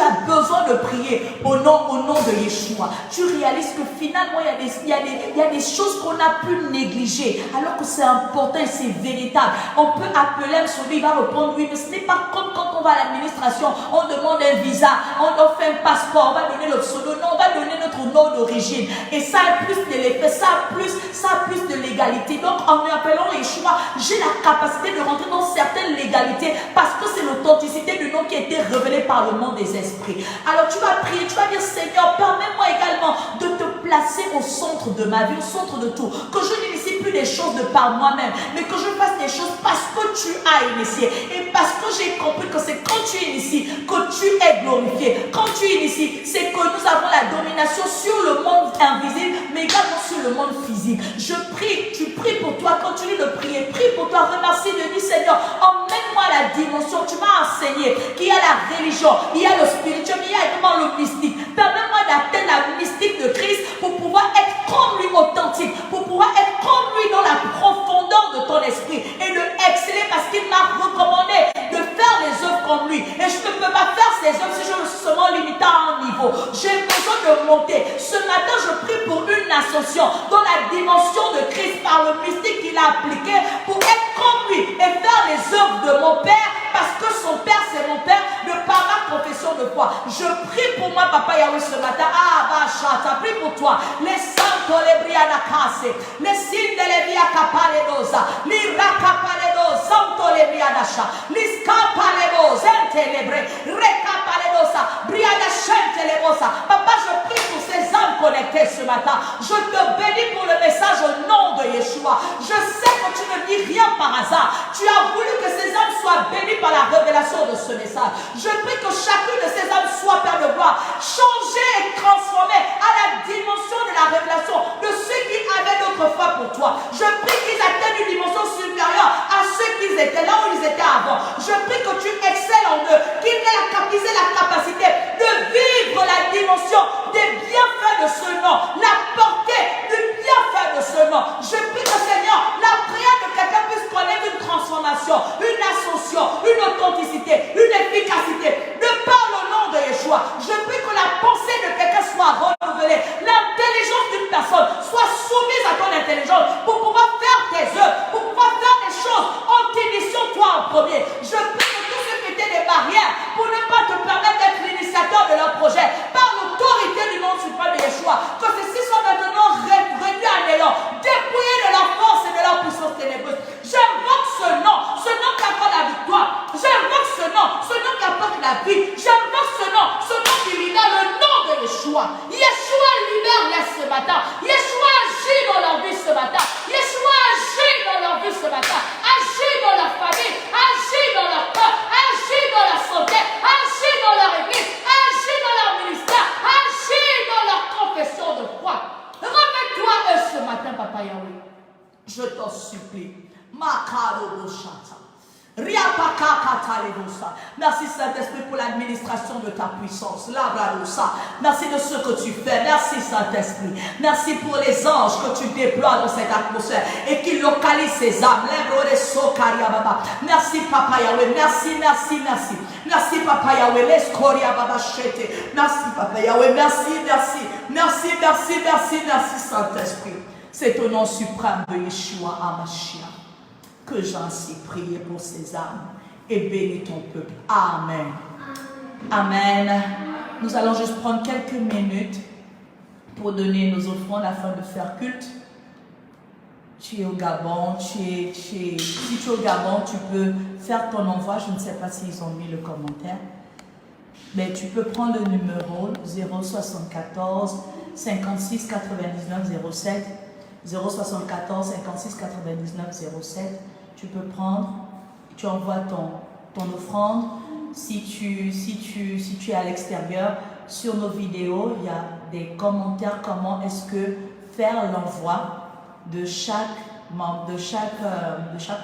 as besoin de prier au nom de Yeshua. Tu réalises que finalement, il y a des choses qu'on a pu négliger, alors que c'est important et c'est véritable. On peut appeler un celui, il va répondre oui, mais ce n'est pas comme quand on va à l'administration, on demande un visa, on fait un passeport, on va donner notre pseudo, non, on va donner notre nom d'origine. Et ça a plus de l'effet, ça a plus de légalité. Donc, en appelant Yeshua, j'ai la capacité de rentrer dans certaines légalités parce que c'est l'authenticité du nom qui a été révélé par le monde des esprits. Alors tu vas prier, tu vas dire Seigneur, permets-moi également de te placer au centre de ma vie, au centre de tout. Que je n'initie plus des choses de par moi-même, mais que je fasse des choses parce que tu as initié. Et parce que j'ai compris que c'est quand tu inities que tu es glorifié. Quand tu inities, c'est que nous avons la domination sur le monde invisible, mais également sur le monde physique. Je prie, tu pries pour toi, continue de prier, prie pour toi, remercie de dire Seigneur, emmène-moi à la dimension, tu m'as enseigné qu'il y a la religion, il y a le spirituel, mais il y a également le mystique. Permets-moi d'atteindre la mystique de Christ pour pouvoir être comme lui authentique, pour pouvoir être comme lui dans la profondeur de ton esprit et de exceller parce qu'il m'a recommandé de faire des œuvres comme lui. Et je ne peux pas faire ces œuvres si je me suis seulement limité à un niveau. J'ai besoin de monter. Ce matin, je prie pour une ascension dans la dimension de Christ par le mystique qu'il a appliqué pour être comme lui et faire les œuvres de mon Père parce que son Père, c'est mon Père, de par ma confession de foi. Je prie pour moi, Papa Yahweh, ce matin. Ah, Bachata, prie pour toi. Les santos, les briana casse, les signes de les via capaledosa, les racapaledos, santo les briadasha, les scapalebos, entelebre, recapaledosa, briadachente les bosa. Papa, je prie pour ces âmes connectées ce matin. Je te bénis pour le message au nom de Yeshua. Je sais que tu ne dis rien par hasard. Tu as voulu que ces âmes soient bénies par la révélation de ce message. Je prie que chacune de ces âmes soit, Père de gloire, changée et transformée à la dimension de la révélation de ceux qui avaient d'autres foi pour toi. Je prie qu'ils atteignent une dimension supérieure à ceux qu'ils étaient, là où ils étaient avant. Je prie que tu excelles en eux, qu'ils aient la capacité de vivre la dimension des bienfaits de ce nom, la portée du bienfait de ce nom. Je prie que, Seigneur, la prière de quelqu'un puisse connaître une transformation, une ascension, une authenticité, une efficacité de par le nom de Yeshua. Je prie que la pensée de quelqu'un soit renouvelée, l'intelligence d'une personne soit soumise à ton intelligence pour pouvoir faire tes œuvres, pour pouvoir faire des choses en t'initiant toi en premier. Je prie que tous ceux qui étaient des barrières pour ne pas te permettre d'être l'initiateur de leur projet, par l'autorité du nom suprême de Yeshua, que ceci soit maintenant réduit à néant, dépouillé de leur force et de leur puissance ténébreuse. J'invoque ce nom qui apporte la victoire. J'invoque ce nom qui apporte la vie. J'invoque ce nom qui libère, le nom de Yeshua. Yeshua libère ce matin. Yeshua agit dans leur vie ce matin. Yeshua agit dans leur vie ce matin. Agit dans leur famille. Agit dans leur corps. Agit dans leur santé. Agit dans leur église. Agit dans leur ministère. Agit dans leur confession de foi. Remets-toi eux ce matin, Papa Yahweh. Je t'en supplie. Merci Saint-Esprit pour l'administration de ta puissance. Merci de ce que tu fais. Merci Saint-Esprit. Merci pour les anges que tu déploies dans cette atmosphère et qui localisent ces âmes. Merci Papa Yahweh. Merci. Merci Papa Yahweh. Merci Papa Yahweh. Merci Saint-Esprit. C'est au nom suprême de Yeshua HaMashiach que j'ai ainsi prié pour ces âmes et bénis ton peuple. Amen. Amen. Nous allons juste prendre quelques minutes pour donner nos offrandes afin de faire culte. Tu es au Gabon, si tu es au Gabon, tu peux faire ton envoi. Je ne sais pas s'ils ont mis le commentaire. Mais tu peux prendre le numéro 074 56 99 07. 074 56 99 07. Tu peux prendre, tu envoies ton offrande. Si tu es à l'extérieur, sur nos vidéos, il y a des commentaires comment est-ce que faire l'envoi de chaque membre, de chaque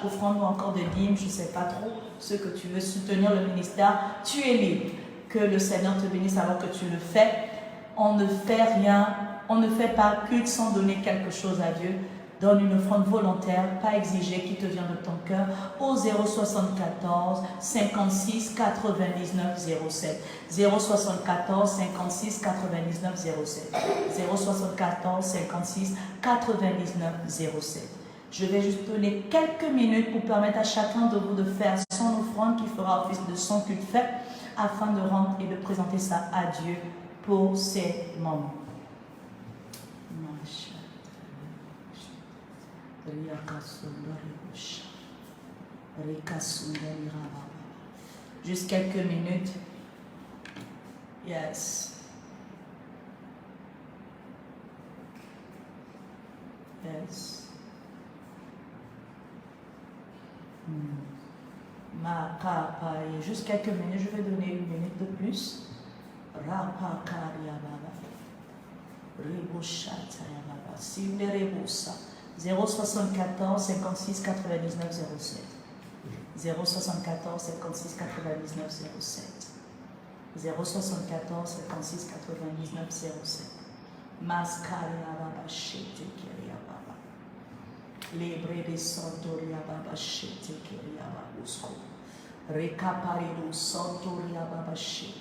offrande ou encore de dîmes, je ne sais pas trop, ce que tu veux soutenir le ministère, tu es libre. Que le Seigneur te bénisse alors que tu le fais. On ne fait rien, on ne fait pas culte sans donner quelque chose à Dieu. Donne une offrande volontaire, pas exigée, qui te vient de ton cœur, au 074 56 99 07. 074 56 99 07. 074 56 99 07. Je vais juste donner quelques minutes pour permettre à chacun de vous de faire son offrande qui fera office de son culte fait, afin de rendre et de présenter ça à Dieu pour ses membres. Juste quelques minutes. Yes. Yes. Juste quelques minutes. Je vais donner une minute de plus. 074 56 99 07. 074 56 99 07. 074 56 99 07. Mascaria Baba Shete Keria Baba. Libre de Santoria Baba Shete Keria Babusco. Recaparido Santoria Baba Shete.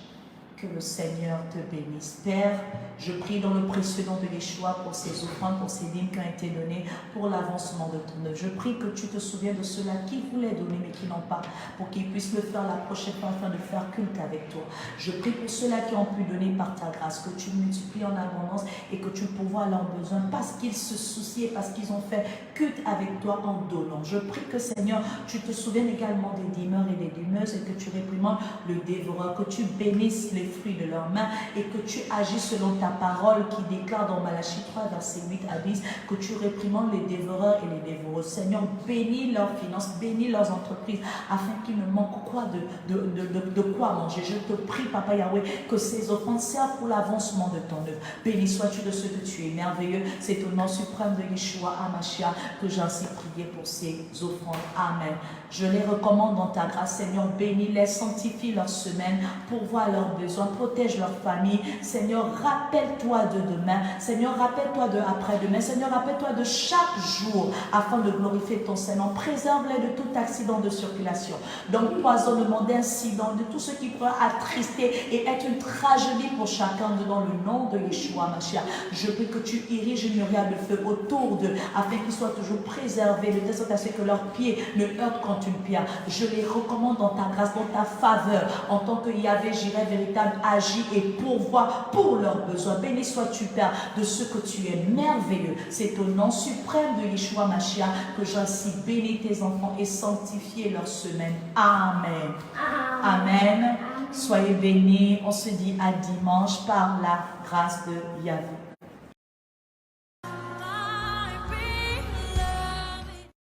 Que le Seigneur te bénisse. Père, je prie dans le précieux nom de Yeshua pour ces offrandes, pour ces dîmes qui ont été données, pour l'avancement de ton œuvre. Je prie que tu te souviennes de ceux-là qui voulaient donner mais qui n'ont pas, pour qu'ils puissent le faire la prochaine fois afin de faire culte avec toi. Je prie pour ceux-là qui ont pu donner par ta grâce, que tu multiplies en abondance et que tu pourvoies leurs besoins parce qu'ils se souciaient, parce qu'ils ont fait culte avec toi en donnant. Je prie que Seigneur, tu te souviennes également des dîmeurs et des dîmeuses et que tu réprimandes le dévoreur, que tu bénisses les fruits de leurs mains et que tu agis selon ta parole qui déclare dans Malachie 3, verset 8 à 10, que tu réprimandes les dévoreurs et les dévoreuses. Seigneur, bénis leurs finances, bénis leurs entreprises, afin qu'ils ne manquent quoi de quoi manger. Je te prie, Papa Yahweh, que ces offrandes servent pour l'avancement de ton œuvre. Béni sois-tu de ce que tu es merveilleux. C'est au nom suprême de Yeshua HaMashiach que j'ai ainsi prié pour ces offrandes. Amen. Je les recommande dans ta grâce, Seigneur. Bénis-les, sanctifie leur semaine, pourvois leurs besoins, protège leur famille. Seigneur, rappelle-toi de demain. Seigneur, rappelle-toi de après-demain. Seigneur, rappelle-toi de chaque jour afin de glorifier ton Seigneur. Préserve-les de tout accident de circulation, d'empoisonnement, d'incident, de tout ce qui pourrait attrister et être une tragédie pour chacun dans le nom de Yeshua Mashiach. Je prie que tu iriges une myriade de feu autour d'eux afin qu'ils soient toujours préservés de telle sorte à ce que leurs pieds ne heurtent contre une pierre. Je les recommande dans ta grâce, dans ta faveur, en tant que Yahvé Jireh véritable, agis et pourvois pour leurs besoins. Béni sois-tu, Père, de ce que tu es merveilleux. C'est au nom suprême de Yeshua Mashiach que j'ainsi bénis tes enfants et sanctifier leur semaine. Amen. Amen. Soyez bénis. On se dit à dimanche par la grâce de Yahvé.